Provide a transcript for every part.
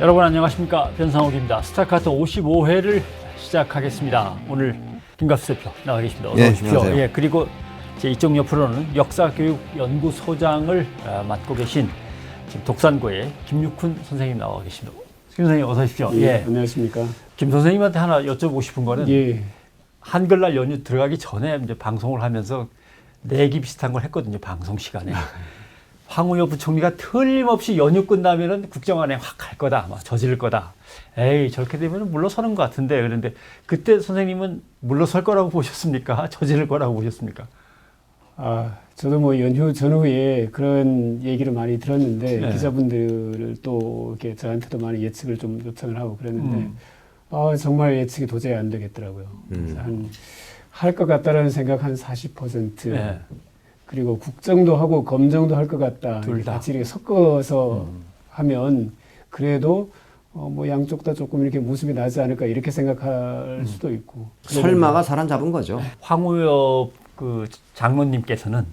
여러분 안녕하십니까, 변상욱입니다. 스타카토 55회를 시작하겠습니다. 오늘 김갑수 대표 나와 계십니다. 어서 오십시오. 예, 그리고 제 이쪽 옆으로는 역사교육연구소장을 맡고 계신 지금 독산고의 김육훈 선생님 나와 계십니다. 김 선생님 어서 오십시오. 예, 안녕하십니까. 김 선생님한테 하나 여쭤보고 싶은 거는 예. 한글날 연휴 들어가기 전에 이제 방송을 하면서 내기 비슷한 걸 했거든요. 방송 시간에. 황운여 부총리가 틀림없이 연휴 끝나면은 국정원에 확 갈 거다, 막 저지를 거다. 에이, 저렇게 되면 물러서는 것 같은데. 그런데 그때 선생님은 물러설 거라고 보셨습니까? 저지를 거라고 보셨습니까? 저도 뭐 연휴 전후에 그런 얘기를 많이 들었는데, 네. 기자분들을 또 이렇게 저한테도 많이 예측을 좀 요청을 하고 그랬는데, 정말 예측이 도저히 안 되겠더라고요. 할 것 같다라는 생각 한 40%. 네. 그리고 국정도 하고 검정도 할 것 같다. 둘 다. 같이 이렇게 섞어서 하면 그래도 뭐 양쪽 다 조금 이렇게 모습이 나지 않을까 이렇게 생각할 수도 있고. 설마가 사람 잡은 거죠. 황우엽 그 장로님께서는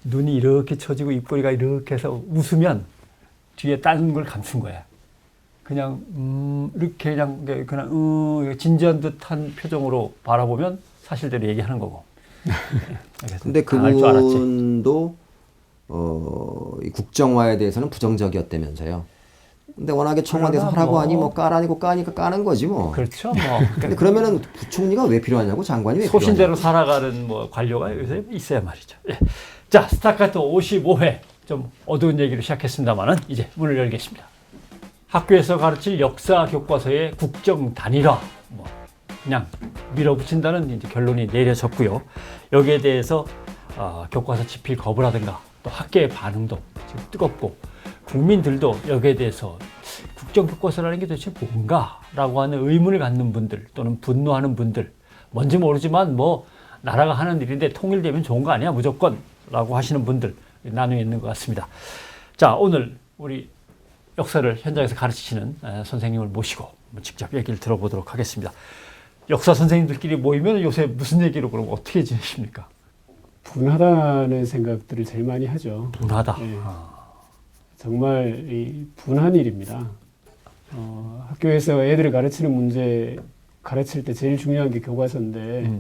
눈이 이렇게 처지고 입꼬리가 이렇게 해서 웃으면 뒤에 다른 걸 감춘 거야. 그냥 이렇게 그냥 진지한 듯한 표정으로 바라보면 사실대로 얘기하는 거고. 근데 그분도 이 국정화에 대해서는 부정적이었다면서요. 근데 워낙에 청와대에서 하라고 하니 뭐 까라니고 까니까 까는 거지 뭐. 그렇죠. 뭐. 근데 그러면은 부총리가 왜 필요하냐고, 장관이 왜 소신대로 필요하냐고. 살아가는 뭐 관료가 요새 있어야 말이죠. 예. 자, 스타카토 55회 좀 어두운 얘기로 시작했습니다만은 이제 문을 열겠습니다. 학교에서 가르칠 역사 교과서의 국정 단일화, 뭐 그냥 밀어붙인다는 이제 결론이 내려졌고요. 여기에 대해서 교과서 집필 거부라든가 또 학계의 반응도 지금 뜨겁고, 국민들도 여기에 대해서 국정 교과서라는 게 도대체 뭔가라고 하는 의문을 갖는 분들 또는 분노하는 분들, 뭔지 모르지만 뭐 나라가 하는 일인데 통일되면 좋은 거 아니야 무조건 라고 하시는 분들 나누어 있는 것 같습니다. 자, 오늘 우리 역사를 현장에서 가르치시는 선생님을 모시고 직접 얘기를 들어보도록 하겠습니다. 역사 선생님들끼리 모이면 요새 무슨 얘기로 그럼 어떻게 지내십니까? 분하다는 생각들을 제일 많이 하죠. 분하다. 예. 정말 이 분한 일입니다. 학교에서 애들을 가르치는 문제, 가르칠 때 제일 중요한 게 교과서인데,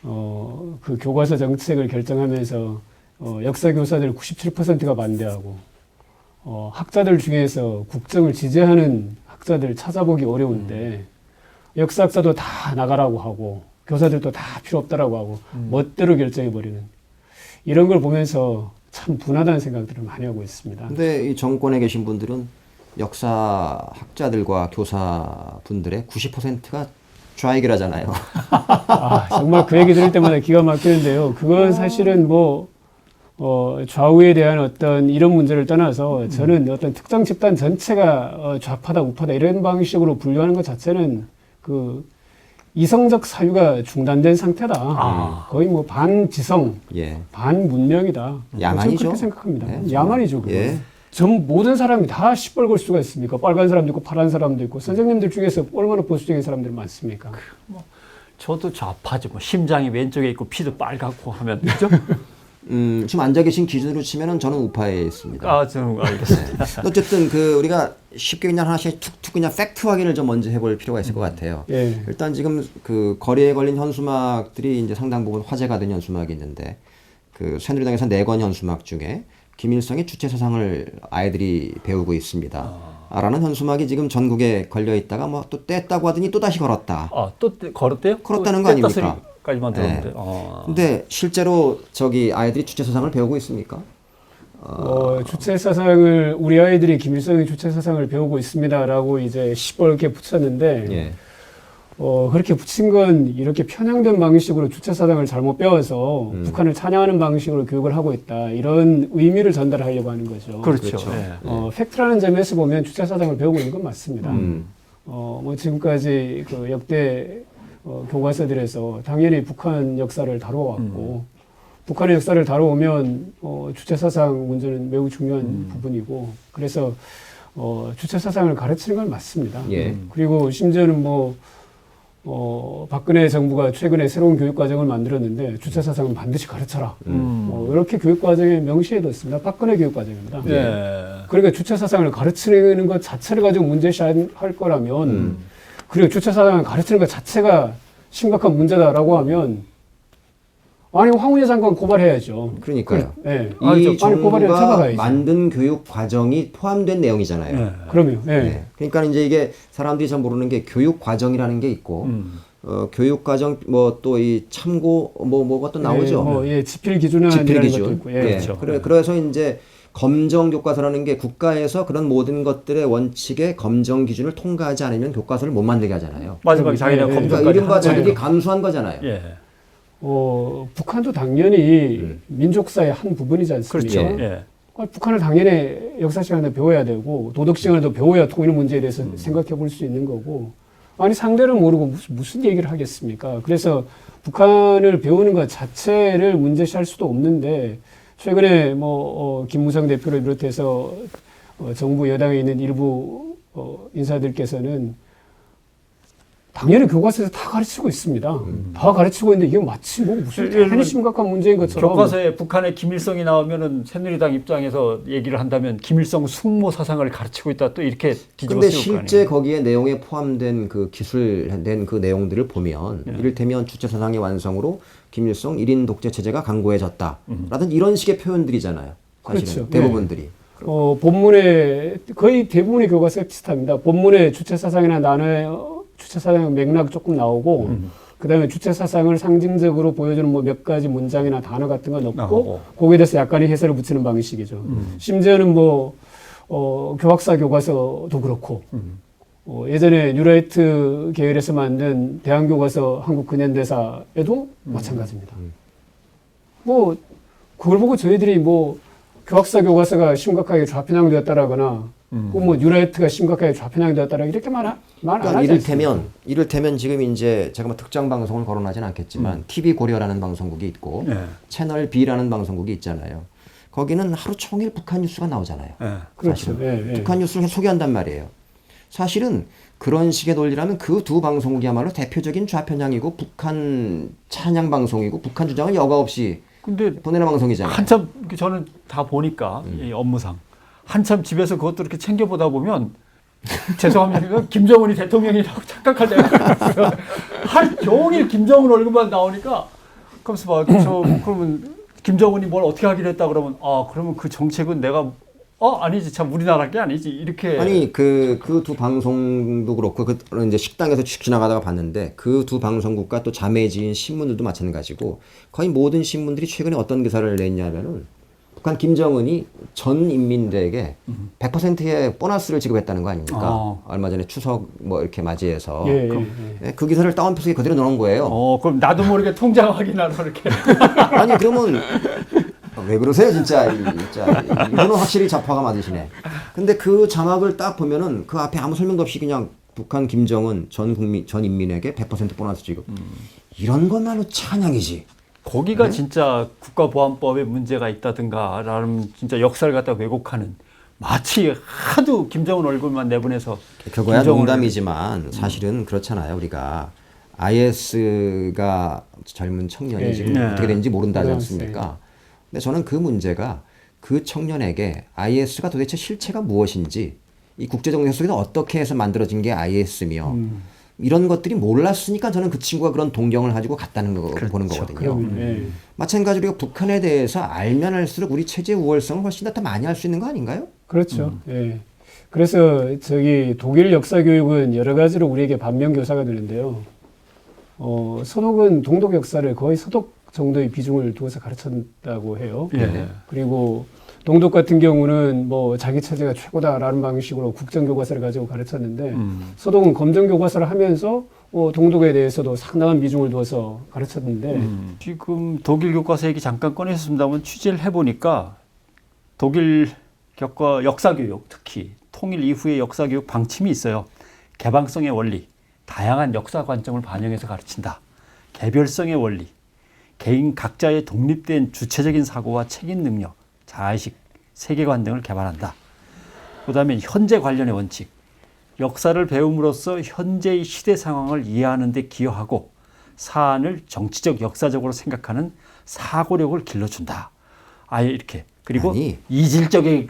그 교과서 정책을 결정하면서 역사 교사들 97%가 반대하고, 학자들 중에서 국정을 지지하는 학자들 찾아보기 어려운데, 역사학자도 다 나가라고 하고, 교사들도 다 필요 없다라고 하고, 멋대로 결정해버리는, 이런 걸 보면서 참 분하다는 생각들을 많이 하고 있습니다. 근데 이 정권에 계신 분들은 역사학자들과 교사분들의 90%가 좌익이라잖아요. 정말 그 얘기 들을 때마다 기가 막히는데요. 그건 사실은 뭐, 좌우에 대한 어떤 이런 문제를 떠나서 저는 어떤 특정 집단 전체가 좌파다 우파다 이런 방식으로 분류하는 것 자체는 그 이성적 사유가 중단된 상태다. 거의 뭐 반지성, 예. 반문명이다. 야만이죠. 저는 그렇게 생각합니다. 네, 야만이죠. 그건. 예. 전 모든 사람이 다 시뻘 걸 수가 있습니까? 빨간 사람도 있고 파란 사람도 있고, 선생님들 중에서 얼마나 보수적인 사람들이 많습니까? 저도 좌파죠. 뭐 심장이 왼쪽에 있고 피도 빨갛고 하면 그죠? 지금 앉아 계신 기준으로 치면은 저는 우파에 있습니다. 저는 알겠습니다. 어쨌든 우리가 쉽게 그냥 하나씩 툭툭 그냥 팩트 확인을 좀 먼저 해볼 필요가 있을 것 같아요. 예. 일단 지금 거리에 걸린 현수막들이 이제 상당 부분 화제가 된 현수막이 있는데, 새누리당에서 4권 현수막 중에 김일성의 주체 사상을 아이들이 배우고 있습니다. 라는 현수막이 지금 전국에 걸려 있다가 뭐 또 뗐다고 하더니 또 다시 걸었다. 또 걸었대요? 걸었다는 거 아닙니까? 까지만 들었는데. 네. 근데 실제로 아이들이 주체 사상을 배우고 있습니까? 주체 사상을 우리 아이들이 김일성의 주체 사상을 배우고 있습니다라고 이제 시뻘게 붙였는데, 예. 그렇게 붙인 건 이렇게 편향된 방식으로 주체 사상을 잘못 배워서 북한을 찬양하는 방식으로 교육을 하고 있다, 이런 의미를 전달하려고 하는 거죠. 그렇죠. 팩트라는 점에서 보면 주체 사상을 배우고 있는 건 맞습니다. 뭐 지금까지 그 역대 교과서들에서 당연히 북한 역사를 다뤄왔고, 북한의 역사를 다뤄오면 주체 사상 문제는 매우 중요한 부분이고, 그래서 주체 사상을 가르치는 건 맞습니다. 예. 그리고 심지어는 뭐 박근혜 정부가 최근에 새로운 교육과정을 만들었는데 주체 사상은 반드시 가르쳐라. 이렇게 교육과정에 명시해뒀습니다. 박근혜 교육과정입니다. 네. 그러니까 주체 사상을 가르치는 것 자체를 가지고 문제시할 거라면 그리고 주체 사상을 가르치는 것 자체가 심각한 문제다라고 하면 아니 황운하 장관 고발해야죠. 그러니까요. 네. 이 고발해 정부가 잡아가야지. 만든 교육 과정이 포함된 내용이잖아요. 네. 그럼요. 네. 네. 그러니까 이제 이게 사람들이 잘 모르는 게 교육 과정이라는 게 있고 교육 과정 뭐 또 이 참고 뭐가 또 나오죠. 지필 기준이라는 지필 것도 기준. 있고. 예. 그렇죠. 그래서 이제 검정 교과서라는 게 국가에서 그런 모든 것들의 원칙의 검정 기준을 통과하지 않으면 교과서를 못 만들게 하잖아요. 마지막에 자기네가 예, 예. 검증까지 그러니까 이른바 하는 자기들이 거예요. 감수한 거잖아요. 예. 북한도 당연히 민족사의 한 부분이지 않습니까? 그렇죠. 예. 북한을 당연히 역사 시간에 배워야 되고 도덕 시간에도 배워야 통일 문제에 대해서 생각해 볼 수 있는 거고 아니 상대를 모르고 무슨 얘기를 하겠습니까? 그래서 북한을 배우는 것 자체를 문제시할 수도 없는데 최근에 김무성 대표를 비롯해서 정부 여당에 있는 일부 인사들께서는 당연히 교과서에서 다 가르치고 있습니다. 다 가르치고 있는데 이게 마치 무슨 대단히 심각한 문제인 것처럼. 교과서에 북한의 김일성이 나오면은 새누리당 입장에서 얘기를 한다면 김일성 숙모 사상을 가르치고 있다 또 이렇게 뒤집어 근데 쓰일 거 실제 아니에요. 거기에 내용에 포함된 그 기술된 그 내용들을 보면 이를테면 주체 사상의 완성으로 김일성 1인 독재 체제가 강고해졌다. 라든 이런 식의 표현들이잖아요. 사실은 그렇죠. 대부분들이. 본문에 거의 대부분의 교과서가 비슷합니다. 본문에 주체 사상이나 주체 사상의 맥락 조금 나오고 그다음에 주체 사상을 상징적으로 보여주는 몇 가지 문장이나 단어 같은 거 넣고 거기에 대해서 약간의 해설을 붙이는 방식이죠. 심지어는 교학사 교과서도 그렇고 예전에 뉴라이트 계열에서 만든 대한교과서 한국 근현대사에도 마찬가지입니다. 그걸 보고 저희들이 교학사 교과서가 심각하게 좌편향되었다라거나 뉴라이트가 심각하게 좌편향되었다라 이렇게 말 안 하지 않습니까? 이를테면 지금 이제 제가 특정 방송을 거론하진 않겠지만 TV 고려라는 방송국이 있고 채널 B라는 방송국이 있잖아요. 거기는 하루 종일 북한 뉴스가 나오잖아요. 그렇죠. 북한 뉴스를 소개한단 말이에요. 사실은 그런 식의 논리라면 그 두 방송국이야말로 대표적인 좌편향이고 북한 찬양 방송이고 북한 주장을 여과 없이 근데 보내는 방송이잖아요. 한참 저는 다 보니까 이 업무상 한참 집에서 그것도 이렇게 챙겨보다 보면 죄송합니다. 김정은이 대통령이라고 착각할 때가 있어요. 하루 종일 김정은 얼굴만 나오니까 그러면서 그러면 김정은이 뭘 어떻게 하기로 했다 그러면 그러면 그 정책은 내가 아니지 참 우리나라 게 아니지 이렇게 아니 그 두 방송도 그렇고 이제 식당에서 지나가다가 봤는데 그 두 방송국과 또 자매지인 신문들도 마찬가지고 거의 모든 신문들이 최근에 어떤 기사를 냈냐면은 북한 김정은이 전 인민들에게 100%의 보너스를 지급했다는 거 아닙니까? 얼마 전에 추석 이렇게 맞이해서 그 기사를 다운표석에 그대로 넣은 거예요. 그럼 나도 모르게 통장 확인하러 이렇게 아니 그러면 왜 그러세요 진짜 이거는 확실히 좌파가 맞으시네. 근데 그 자막을 딱 보면은 그 앞에 아무 설명도 없이 그냥 북한 김정은 전 인민에게 100% 보너스 지급 이런 것만으로 찬양이지. 거기가 진짜 국가보안법에 문제가 있다든가 라는 진짜 역사를 갖다 왜곡하는 마치 하도 김정은 얼굴만 내보내서 그거야 농담이지만 사실은 그렇잖아요. 우리가 IS가 젊은 청년이 지금 어떻게 되는지 모른다지 않습니까? 근데 저는 그 문제가 그 청년에게 IS가 도대체 실체가 무엇인지 이 국제정세 속에서 어떻게 해서 만들어진 게 IS며 이런 것들이 몰랐으니까 저는 그 친구가 그런 동경을 가지고 갔다는 거 보는 거거든요. 마찬가지로 북한에 대해서 알면 알수록 우리 체제의 우월성을 훨씬 더 많이 알 수 있는 거 아닌가요? 그렇죠. 그래서 독일 역사 교육은 여러 가지로 우리에게 반면 교사가 되는데요. 서독은 동독 역사를 거의 서독 정도의 비중을 두어서 가르쳤다고 해요. 그리고 동독 같은 경우는 자기 체제가 최고다라는 방식으로 국정교과서를 가지고 가르쳤는데 서독은 검정교과서를 하면서 동독에 대해서도 상당한 비중을 두어서 가르쳤는데 지금 독일 교과서 얘기 잠깐 꺼내셨습니다만 취재를 해보니까 독일 역사교육 특히 통일 이후의 역사교육 방침이 있어요. 개방성의 원리, 다양한 역사 관점을 반영해서 가르친다. 개별성의 원리, 개인 각자의 독립된 주체적인 사고와 책임 능력, 자아의식, 세계관 등을 개발한다. 그 다음에 현재 관련의 원칙, 역사를 배움으로써 현재의 시대 상황을 이해하는 데 기여하고 사안을 정치적, 역사적으로 생각하는 사고력을 길러준다. 아예 이렇게. 그리고 이질적인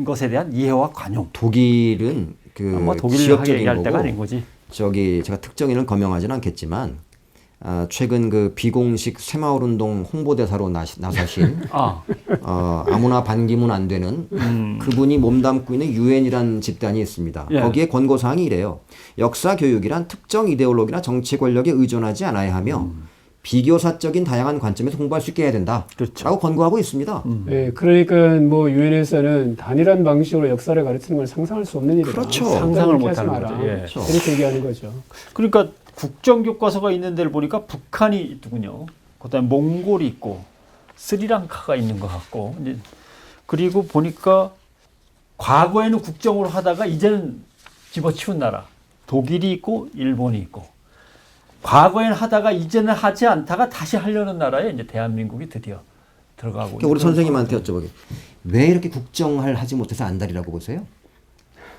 것에 대한 이해와 관용. 독일은 그 뭐 독일하게 지역적인 얘기할 때가 거고 아닌 거지. 저기 제가 특정인을 거명하지는 않겠지만 최근 그 비공식 새마을 운동 홍보대사로 나서신 아무나 반기문 안 되는 그분이 몸담고 있는 유엔이라는 집단이 있습니다. 예. 거기에 권고사항이 이래요. 역사 교육이란 특정 이데올로기나 정치 권력에 의존하지 않아야 하며 비교사적인 다양한 관점에서 공부할 수 있게 해야 된다. 그렇죠. 라고 권고하고 있습니다. 네, 그러니까 뭐 유엔에서는 단일한 방식으로 역사를 가르치는 걸 상상할 수 없는 일이다. 그렇죠. 상상을 그렇게 하지 못하는 마라. 거죠. 예. 그렇죠. 이렇게 얘기하는 거죠. 그러니까 국정교과서가 있는 데를 보니까 북한이 있더군요. 그다음에 몽골이 있고 스리랑카가 있는 것 같고 이제 그리고 보니까 과거에는 국정으로 하다가 이제는 집어치운 나라 독일이 있고 일본이 있고 과거에는 하다가 이제는 하지 않다가 다시 하려는 나라에 이제 대한민국이 드디어 들어가고 그러니까 우리 선생님한테 여쭤보게. 왜 이렇게 국정을 하지 못해서 안달이라고 보세요?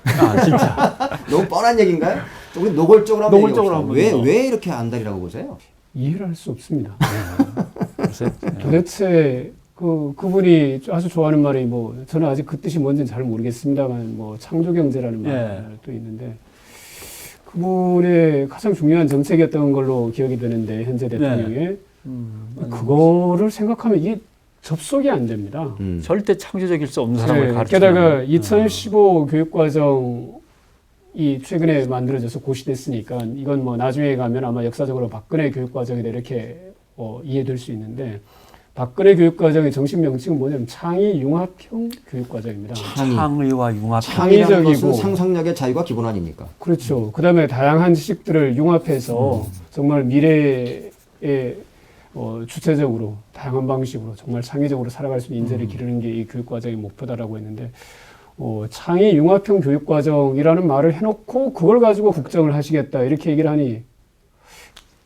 아 진짜 너무 뻔한 얘기인가요? 우리 노골적으로 한번 노골적으로 얘기해봅시다. 한번 왜 이렇게 안달이라고 보세요? 이해를 할 수 없습니다. 글쎄, 도대체 그분이 아주 좋아하는 말이 뭐 저는 아직 그 뜻이 뭔지는 잘 모르겠습니다만 뭐 창조경제라는 말도 있는데 그분의 가장 중요한 정책이었던 걸로 기억이 되는데 현재 대통령의 그거를 생각하면 이게 접속이 안 됩니다. 절대 창조적일 수 없는 사람을 가르치는 게다가 2015 교육과정이 최근에 만들어져서 고시됐으니까 이건 뭐 나중에 가면 아마 역사적으로 박근혜 교육과정이다 이렇게 이해될 수 있는데 박근혜 교육과정의 정식 명칭은 뭐냐면 창의융합형 교육과정입니다. 창의와 융합. 창의적이고 창의적이고 상상력의 자유가 기본 아닙니까? 그렇죠. 그 다음에 다양한 지식들을 융합해서 정말 미래에 주체적으로 다양한 방식으로 정말 창의적으로 살아갈 수 있는 인재를 기르는 게 이 교육과정의 목표다라고 했는데 창의 융합형 교육과정이라는 말을 해놓고 그걸 가지고 국정을 하시겠다 이렇게 얘기를 하니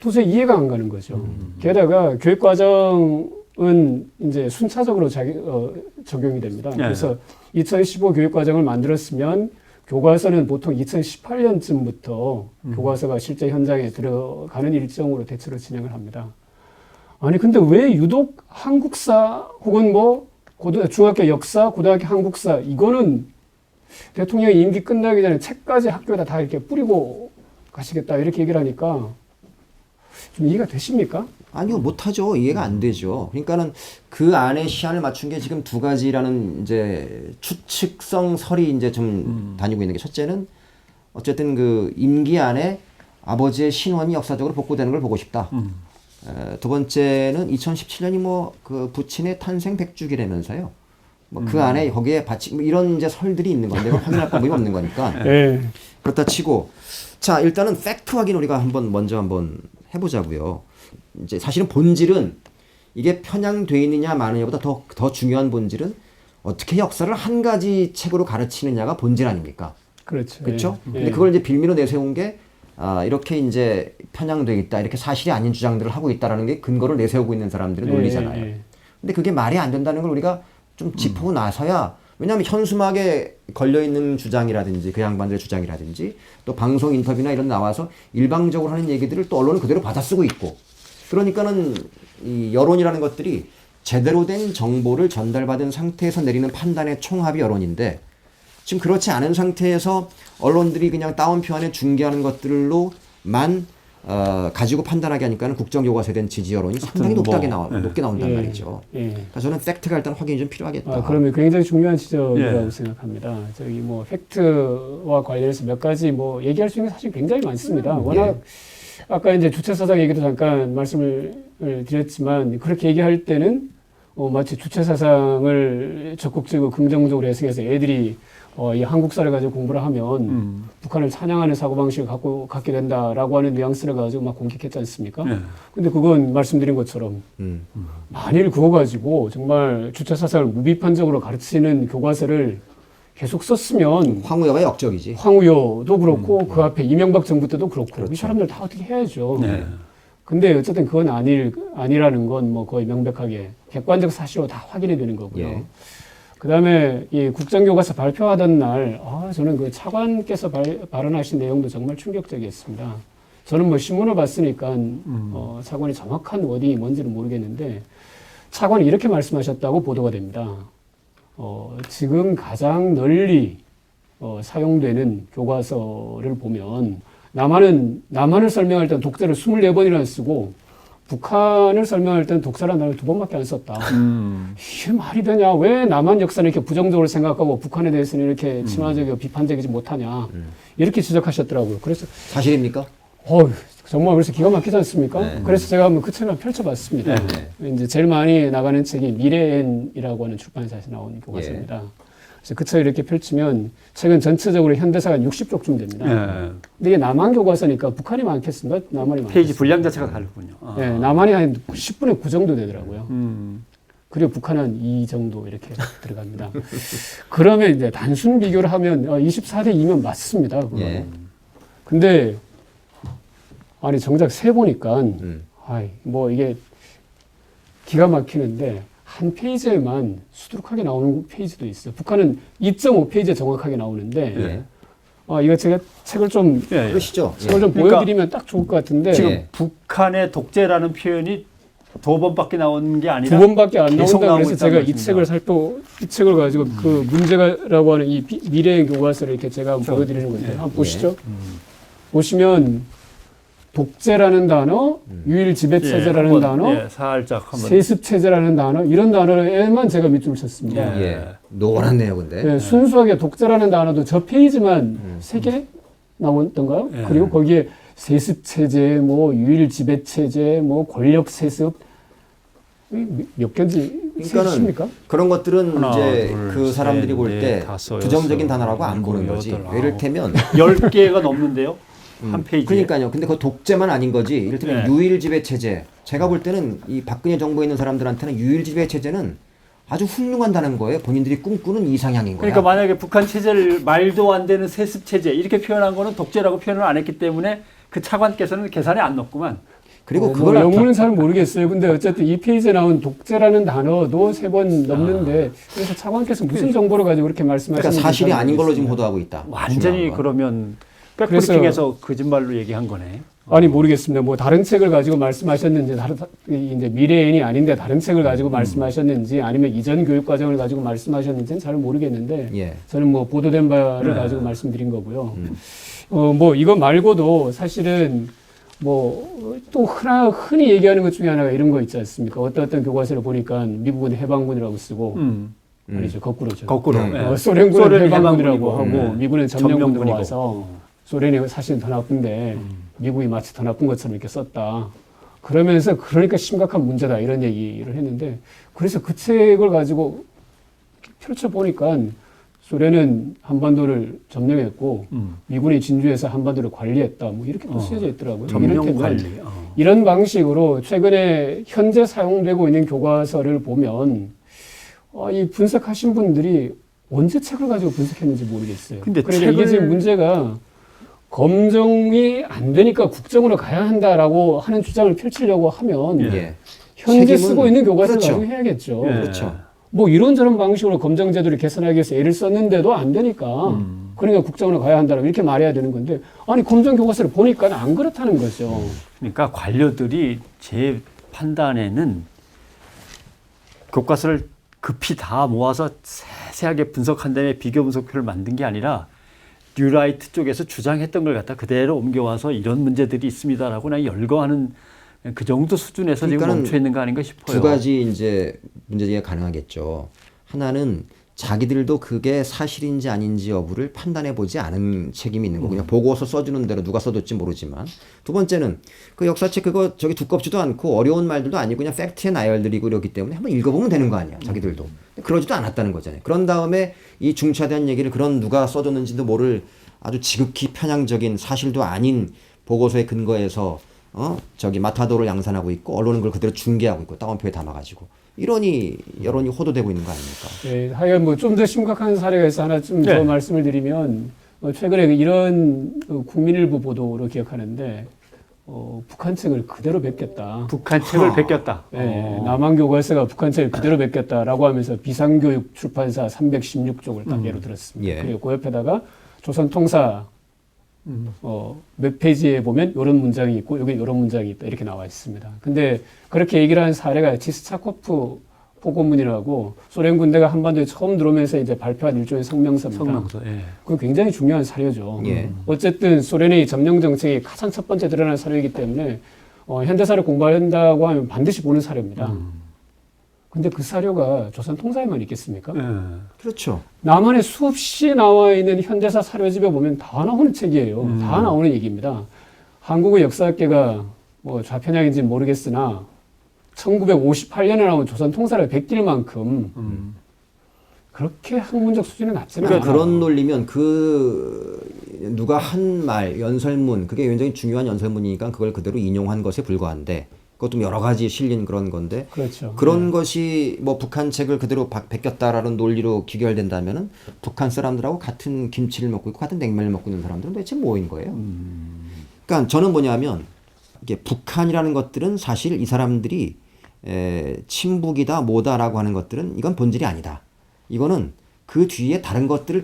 도저히 이해가 안 가는 거죠. 게다가 교육과정은 이제 순차적으로 적용이 됩니다. 그래서 2015 교육과정을 만들었으면 교과서는 보통 2018년쯤부터 교과서가 실제 현장에 들어가는 일정으로 대체로 진행을 합니다. 아니 근데 왜 유독 한국사 혹은 뭐 중학교 역사, 고등학교 한국사 이거는 대통령이 임기 끝나기 전에 책까지 학교에다 다 이렇게 뿌리고 가시겠다 이렇게 얘기를 하니까 좀 이해가 되십니까? 아니요, 못하죠. 이해가 안 되죠. 그러니까는 그 안에 시한을 맞춘 게 지금 두 가지라는 이제 추측성 설이 이제 좀 다니고 있는 게 첫째는 어쨌든 그 임기 안에 아버지의 신원이 역사적으로 복구되는 걸 보고 싶다. 두 번째는 2017년이 뭐 그 부친의 탄생 100주기라면서요. 뭐 그 안에 거기에 바치 뭐 이런 이제 설들이 있는 건데 확인할 방법이 없는 거니까. 네. 그렇다 치고 자 일단은 팩트 확인 우리가 먼저 한번 해보자고요. 이제 사실은 본질은 이게 편향돼 있느냐 마느냐보다 더 중요한 본질은 어떻게 역사를 한 가지 책으로 가르치느냐가 본질 아닙니까? 그렇죠. 그렇죠? 예. 근데 그걸 이제 빌미로 내세운 게 이렇게 이제 편향돼 있다, 이렇게 사실이 아닌 주장들을 하고 있다라는 게 근거를 내세우고 있는 사람들의 논리잖아요. 근데 그게 말이 안 된다는 걸 우리가 좀 짚고 나서야, 왜냐하면 현수막에 걸려 있는 주장이라든지 그 양반들의 주장이라든지 또 방송 인터뷰나 이런 나와서 일방적으로 하는 얘기들을 또 언론은 그대로 받아쓰고 있고, 그러니까는 이 여론이라는 것들이 제대로 된 정보를 전달받은 상태에서 내리는 판단의 총합이 여론인데, 지금 그렇지 않은 상태에서 언론들이 그냥 따옴표 안에 중계하는 것들로만 가지고 판단하게 하니까는 국정교과서에 대한 지지 여론이 상당히 높게 나온단 말이죠. 그래서 저는 팩트가 일단 확인이 좀 필요하겠다. 그러면 굉장히 중요한 지적이라고 생각합니다. 저기 뭐 팩트와 관련해서 몇 가지 뭐 얘기할 수 있는 게 사실 굉장히 많습니다. 워낙 아까 이제 주체사상 얘기도 잠깐 말씀을 드렸지만 그렇게 얘기할 때는 마치 주체사상을 적극적이고 긍정적으로 해석해서 애들이 이 한국사를 가지고 공부를 하면 북한을 찬양하는 사고방식을 갖게 된다라고 하는 뉘앙스를 가지고 막 공격했지 않습니까? 근데 그건 말씀드린 것처럼 만일 그거 가지고 정말 주체사상을 무비판적으로 가르치는 교과서를 계속 썼으면 황우여가 역적이지. 황우여도 그렇고 그 앞에 이명박 정부 때도 그렇고 그렇죠. 이 사람들 다 어떻게 해야죠. 근데 어쨌든 그건 아니라는 건 뭐 거의 명백하게 객관적 사실로 다 확인이 되는 거고요. 그 다음에 이 국정교과서 발표하던 날, 저는 그 차관께서 발언하신 내용도 정말 충격적이었습니다. 저는 뭐 신문을 봤으니까, 차관이 정확한 워딩이 뭔지는 모르겠는데, 차관이 이렇게 말씀하셨다고 보도가 됩니다. 지금 가장 널리 사용되는 교과서를 보면 남한을 설명할 때는 독재를 24번이나 쓰고 북한을 설명할 때는 독재라는 단어를 2번밖에 안 썼다. 이게 말이 되냐? 왜 남한 역사는 이렇게 부정적으로 생각하고 북한에 대해서는 이렇게 친화적이고 비판적이지 못하냐? 이렇게 지적하셨더라고요. 그래서 사실입니까? 정말 그래서 기가 막히지 않습니까? 네. 그래서 제가 한번 그 책을 펼쳐봤습니다. 이제 제일 많이 나가는 책이 미래엔이라고 하는 출판사에서 나온 교과서입니다. 그래서 그 책을 이렇게 펼치면 책은 전체적으로 현대사가 60쪽쯤 됩니다. 근데 이게 남한 교과서니까 북한이 많겠습니까? 남한이 많겠습니까? 페이지 분량 자체가 다르군요. 네, 남한이 한 10분의 9 정도 되더라고요. 그리고 북한은 2 정도 이렇게 들어갑니다. 그러면 이제 단순 비교를 하면 24대 2면 맞습니다. 예. 근데 아니 정작 세 보니까 뭐 이게 기가 막히는데 한 페이지에만 수두룩하게 나오는 페이지도 있어요. 북한은 2.5페이지에 정확하게 나오는데 이거 제가 책을 좀 그러시죠. 책을 좀 보여드리면 딱 좋을 것 같은데 지금 북한의 독재라는 표현이 2번밖에 나온 게 아니라 2번밖에 안 계속 나온다 나오고 그래서 제가 이 있다는 책을 이 책을 가지고 그 문제가라고 하는 이 미래의 교과서를 이렇게 제가 한번 보여드리는 건데 한번 보시죠. 보시면 독재라는 단어, 유일지배체제라는 단어, 살짝 한번 세습체제라는 단어 이런 단어에만 제가 밑줄 쳤습니다. 노랗네요, 근데. 순수하게 독재라는 단어도 저 페이지만 3개 나왔던가요? 그리고 거기에 세습체제, 뭐 유일지배체제, 뭐 권력세습 몇 개인지 세십니까? 그런 것들은 하나, 이제 둘, 그 사람들이 셋, 볼 넷, 때 다섯, 부정적인 여섯, 단어라고 안 보는 일곱, 거지. 여덟, 이를테면 10개가 넘는데요. 한 페이지에. 그러니까요. 근데 그 독재만 아닌 거지. 이를테면 네. 유일지배 체제. 제가 볼 때는 이 박근혜 정부에 있는 사람들한테는 유일지배 체제는 아주 훌륭한다는 거예요. 본인들이 꿈꾸는 이상향인 거야. 그러니까 만약에 북한 체제를 말도 안 되는 세습 체제 이렇게 표현한 거는 독재라고 표현을 안 했기 때문에 그 차관께서는 계산에 안 넣었구만. 그리고 그걸 영문은 잘 모르겠어요. 근데 어쨌든 이 페이지에 나온 독재라는 단어도 3번 넘는데 그래서 차관께서 무슨 정보를 가지고 그렇게 말씀하시는지 그러니까 사실이 아닌 걸로 지금 보도하고 있다. 완전히 그러면 그래서- 백브리핑에서 거짓말로 얘기한 거네. 아니 모르겠습니다. 뭐 다른 책을 가지고 말씀하셨는지 이제 미래엔이 아닌데 다른 책을 가지고 말씀하셨는지 아니면 이전 교육 과정을 가지고 말씀하셨는지는 잘 모르겠는데 저는 뭐 보도된 바를 가지고 말씀드린 거고요. 뭐 이거 말고도 사실은 뭐 또 흔히 얘기하는 것 중에 하나가 이런 거 있지 않습니까? 어떤 교과서를 보니까 미국은 해방군이라고 쓰고 아니죠 거꾸로죠. 거꾸로. 소련군은 해방군이라고 하고 미군은 점령군으로 점령군이고. 와서 소련이 사실은 더 나쁜데 미국이 마치 더 나쁜 것처럼 이렇게 썼다. 그러면서 그러니까 심각한 문제다 이런 얘기를 했는데 그래서 그 책을 가지고 펼쳐보니까 소련은 한반도를 점령했고 미군이 진주에서 한반도를 관리했다. 뭐 이렇게 또 쓰여져 있더라고요. 점령 이를테면 관리. 이런 방식으로 최근에 현재 사용되고 있는 교과서를 보면 이 분석하신 분들이 언제 책을 가지고 분석했는지 모르겠어요. 근데 그러니까 이게 지금 문제가 검증이 안 되니까 국정으로 가야 한다라고 하는 주장을 펼치려고 하면 현재 쓰고 있는 교과서를 가지고 해야겠죠. 그렇죠. 뭐 이런저런 방식으로 검정제도를 개선하기 위해서 애를 썼는데도 안 되니까 그러니까 국정으로 가야 한다라고 이렇게 말해야 되는 건데 아니 검정 교과서를 보니까 안 그렇다는 거죠. 그러니까 관료들이 제 판단에는 교과서를 급히 다 모아서 세세하게 분석한 다음에 비교 분석표를 만든 게 아니라 뉴라이트 쪽에서 주장했던 걸 갖다 그대로 옮겨와서 이런 문제들이 있습니다라고 그냥 열거하는 그 정도 수준에서 지금 멈춰 있는 거 아닌가 싶어요. 두 가지 이제 문제제기가 가능하겠죠. 하나는 자기들도 그게 사실인지 아닌지 여부를 판단해 보지 않은 책임이 있는 거고 그냥 보고서 써주는 대로 누가 써뒀지 모르지만 두 번째는 그 역사책 그거 저기 두껍지도 않고 어려운 말들도 아니고 그냥 팩트의 나열들이고 이러기 때문에 한번 읽어보면 되는 거 아니야 자기들도. 그러지도 않았다는 거잖아요. 그런 다음에 이 중차대한 얘기를 그런 누가 써줬는지도 모를 아주 지극히 편향적인 사실도 아닌 보고서에 근거해서 저기 마타도를 양산하고 있고 언론은 그걸 그대로 중계하고 있고 따옴표에 담아가지고 이러니 여론이 호도되고 있는 거 아닙니까? 네, 하여간 뭐 좀 더 심각한 사례가 있어 하나 좀 더 말씀을 드리면 최근에 이런 국민일보 보도로 기억하는데 북한 책을 그대로 베꼈다. 북한 책을 베꼈다. 네, 남한 교과서가 북한 책을 그대로 베꼈다라고 하면서 비상교육 출판사 316쪽을 딱 예로 들었습니다. 그리고 그 옆에다가 조선통사 몇 페이지에 보면 이런 문장이 있고 여기 이런 문장이 있다 이렇게 나와 있습니다. 근데 그렇게 얘기를 한 사례가 지스차코프 포고문이라고 소련 군대가 한반도에 처음 들어오면서 이제 발표한 일종의 성명서입니다. 성명서. 예. 그건 굉장히 중요한 사료죠. 예. 어쨌든 소련의 점령 정책이 가장 첫 번째 드러난 사료이기 때문에 현대사를 공부한다고 하면 반드시 보는 사료입니다. 근데 그 사료가 조선 통사에만 있겠습니까? 예. 그렇죠. 남한에 수없이 나와 있는 현대사 사료집에 보면 다 나오는 책이에요. 다 나오는 얘기입니다. 한국의 역사학계가 뭐 좌편향인지는 모르겠으나 1958년에 나온 조선 통사를 베낄 만큼 그렇게 학문적 수준이 낮지는 그러니까 않아요. 그런 논리면 누가 한 말, 연설문, 그게 굉장히 중요한 연설문이니까 그걸 그대로 인용한 것에 불과한데 그것도 여러 가지 실린 그런 건데 그렇죠. 그런 것이 뭐 북한 책을 그대로 베꼈다라는 논리로 귀결된다면은 북한 사람들하고 같은 김치를 먹고 있고 같은 냉면을 먹고 있는 사람들은 도대체 뭐인 거예요? 그러니까 저는 뭐냐면 이게 북한이라는 것들은 사실 이 사람들이 친북이다 뭐다라고 하는 것들은 이건 본질이 아니다. 이거는 그 뒤에 다른 것들을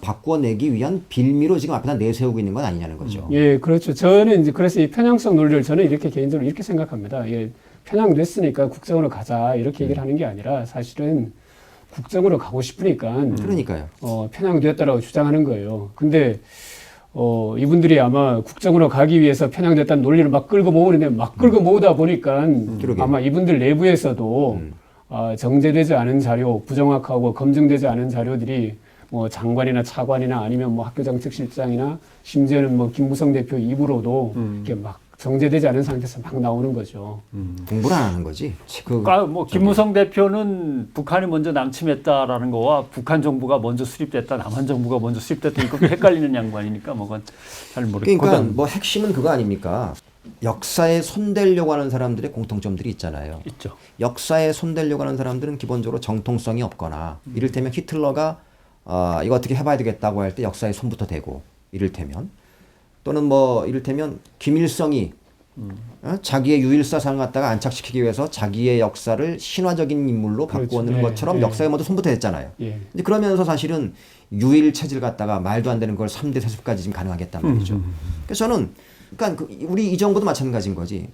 바꾸어내기 위한 빌미로 지금 앞에다 내세우고 있는 건 아니냐는 거죠. 예, 그렇죠. 저는 이제 그래서 이 편향성 논리를 저는 이렇게 개인적으로 이렇게 생각합니다. 예, 편향됐으니까 국정으로 가자 이렇게 얘기를 하는 게 아니라 사실은 국정으로 가고 싶으니까 그러니까요. 편향되었다라고 주장하는 거예요. 근데 이분들이 아마 국정으로 가기 위해서 편향됐다는 논리를 막 끌고 모으는데 막 끌고 모으다 보니까 아마 이분들 내부에서도 정제되지 않은 자료, 부정확하고 검증되지 않은 자료들이 뭐 장관이나 차관이나 아니면 뭐 학교정책실장이나 심지어는 뭐 김무성 대표 입으로도 이렇게 막 정제되지 않은 상태에서 막 나오는 거죠. 공부를 안 하는 거지. 그러니까 뭐 김무성 대표는 북한이 먼저 남침했다라는 거와 북한 정부가 먼저 수립됐다, 남한 정부가 먼저 수립됐다 이거 헷갈리는 양반이니까 뭐건 잘 모르겠고. 그러니까 뭐 핵심은 그거 아닙니까? 역사에 손대려고 하는 사람들의 공통점들이 있잖아요. 있죠. 역사에 손대려고 하는 사람들은 기본적으로 정통성이 없거나 이를테면 히틀러가 이거 어떻게 해봐야 되겠다고 할 때 역사에 손부터 대고 이를테면 또는 뭐 이를테면 김일성이 자기의 유일사상을 갖다가 안착시키기 위해서 자기의 역사를 신화적인 인물로 바꾸는 그렇죠. 것처럼 예. 역사에 모두 손부터 했잖아요. 예. 근데 그러면서 사실은 유일 체질 갖다가 말도 안 되는 걸 3대 세습까지 지금 가능하겠단 말이죠. 그래서 저는 그러니까 우리 이 정부도 마찬가지인 거지.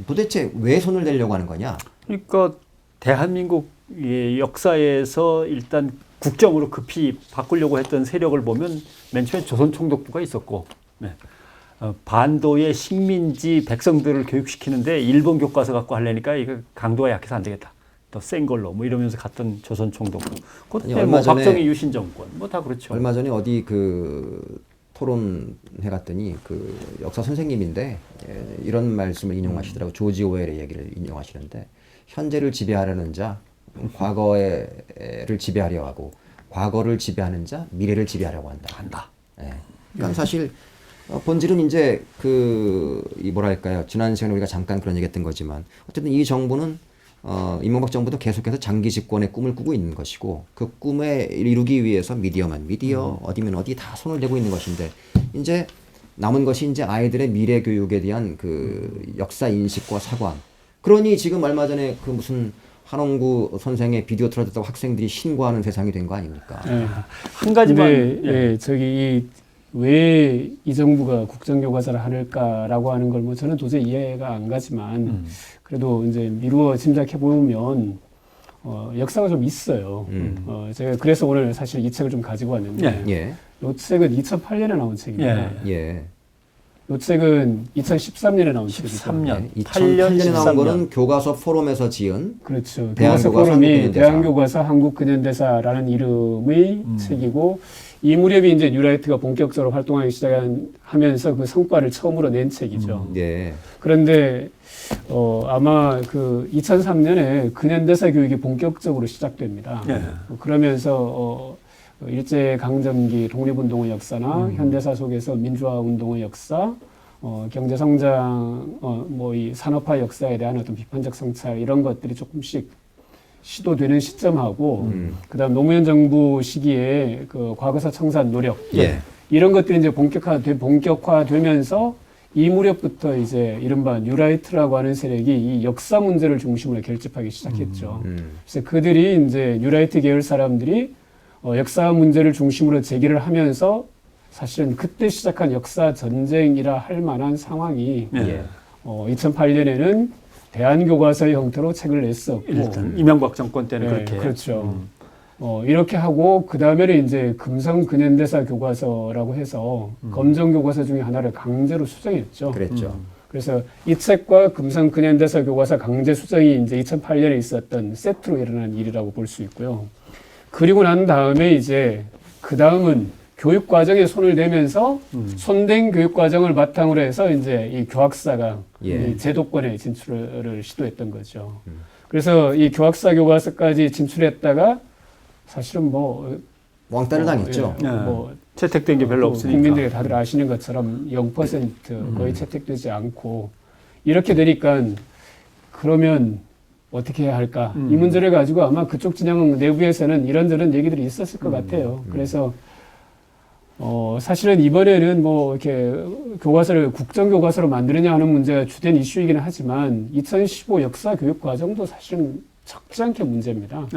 도대체 왜 손을 대려고 하는 거냐? 그러니까 대한민국의 역사에서 일단 국정으로 급히 바꾸려고 했던 세력을 보면 맨 처음에 조선총독부가 있었고 네. 반도의 식민지 백성들을 교육시키는데 일본 교과서 갖고 하려니까 이거 강도가 약해서 안 되겠다. 더 센 걸로 뭐 이러면서 갔던 조선총독부. 그때 뭐 박정희 유신 정권 뭐 다 그렇죠. 얼마 전에 어디 그 토론해 갔더니 그 역사 선생님인데 이런 말씀을 인용하시더라고. 조지 오웰의 얘기를 인용하시는데 현재를 지배하려는 자 과거를 지배하려 하고 과거를 지배하는 자 미래를 지배하려고 한다. 예. 그러니까 사실 본질은 이제 이 뭐랄까요. 지난 시간에 우리가 잠깐 그런 얘기했던 거지만 어쨌든 이 정부는 이명박 정부도 계속해서 장기 집권의 꿈을 꾸고 있는 것이고 그 꿈에 이루기 위해서 미디어 어디면 어디 다 손을 대고 있는 것인데 이제 남은 것이 이제 아이들의 미래 교육에 대한 그 역사 인식과 사관. 그러니 지금 얼마 전에 그 무슨 한홍구 선생의 비디오 틀어졌다고 학생들이 신고하는 세상이 된 거 아닙니까? 예. 한 가지만 근데 저기 왜 이 정부가 국정교과서를 할까라고 하는 걸 뭐 저는 도저히 이해가 안 가지만 그래도 이제 미루어 짐작해 보면 역사가 좀 있어요. 제가 그래서 오늘 사실 이 책을 좀 가지고 왔는데 예. 이 책은 2008년에 나온 책입니다. 예. 이 책은 2013년에 나온 책이죠. 13년, 2008년에 나온 13년. 거는 교과서 포럼에서 지은 그렇죠. 대한교과서 교과서 포럼이 한국근현대사. 대한교과서 한국근현대사라는 이름의 책이고 이 무렵이 이제 뉴라이트가 본격적으로 활동하기 시작하면서 그 성과를 처음으로 낸 책이죠. 예. 그런데 아마 그 2003년에 근현대사 교육이 본격적으로 시작됩니다. 예. 그러면서 일제 강점기 독립운동의 역사나 현대사 속에서 민주화 운동의 역사, 경제 성장, 뭐 이 산업화 역사에 대한 어떤 비판적 성찰 이런 것들이 조금씩 시도되는 시점하고 그다음 노무현 정부 시기에 그 과거사 청산 노력 예. 이런 것들이 이제 본격화되면서 이 무렵부터 이제 이른바 뉴라이트라고 하는 세력이 이 역사 문제를 중심으로 결집하기 시작했죠. 그래서 그들이 이제 뉴라이트 계열 사람들이 역사 문제를 중심으로 제기를 하면서 사실은 그때 시작한 역사 전쟁이라 할 만한 상황이 예. 2008년에는 대한교과서의 형태로 책을 냈었고 일단 이명박 정권 때는 네, 그렇게 그렇죠. 이렇게 하고 그 다음에는 이제 금성 근현대사 교과서라고 해서 검정 교과서 중에 하나를 강제로 수정했죠. 그랬죠. 그래서 이 책과 금성 근현대사 교과서 강제 수정이 이제 2008년에 있었던 세트로 일어난 일이라고 볼 수 있고요. 그리고 난 다음에 이제 그 다음은 교육 과정에 손을 대면서 손댄 교육 과정을 바탕으로 해서 이제 이 교학사가 예. 이 제도권에 진출을 시도했던 거죠. 그래서 이 교학사 교과서까지 진출했다가 사실은 뭐 왕따를 당했죠. 예, 뭐 채택된 게 별로 없으니까. 국민들이 다들 아시는 것처럼 0% 거의 채택되지 않고 이렇게 되니까 그러면 어떻게 해야 할까? 이 문제를 가지고 아마 그쪽 진영 내부에서는 이런저런 얘기들이 있었을 것 같아요. 그래서 사실은 이번에는 뭐 이렇게 교과서를 국정교과서로 만드느냐 하는 문제가 주된 이슈이기는 하지만 2015 역사 교육 과정도 사실은 적지 않게 문제입니다.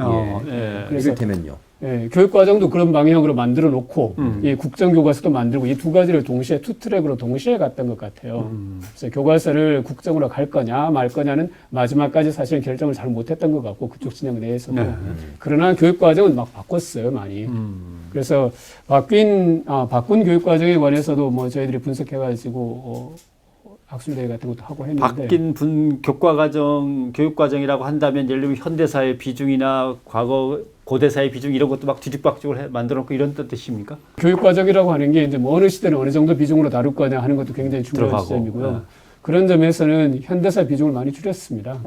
예. 그래서 이를테면요. 예, 교육과정도 그런 방향으로 만들어 놓고, 이 국정교과서도 만들고, 이 두 가지를 동시에 투 트랙으로 동시에 갔던 것 같아요. 그래서 교과서를 국정으로 갈 거냐, 말 거냐는 마지막까지 사실은 결정을 잘 못했던 것 같고, 그쪽 진영 내에서도. 그러나 교육과정은 막 바꿨어요, 많이. 그래서 바꾼 교육과정에 관해서도 뭐 저희들이 분석해가지고, 학술대회 같은 것도 하고 했는데. 바뀐 교육과정이라고 한다면 예를 들면 현대사의 비중이나 과거 고대사의 비중 이런 것도 막 뒤죽박죽을 만들어놓고 이런 뜻입니까? 교육과정이라고 하는 게 이제 뭐 어느 시대는 어느 정도 비중으로 다룰 거냐 하는 것도 굉장히 중요한 들어가고, 지점이고요. 그런 점에서는 현대사 비중을 많이 줄였습니다.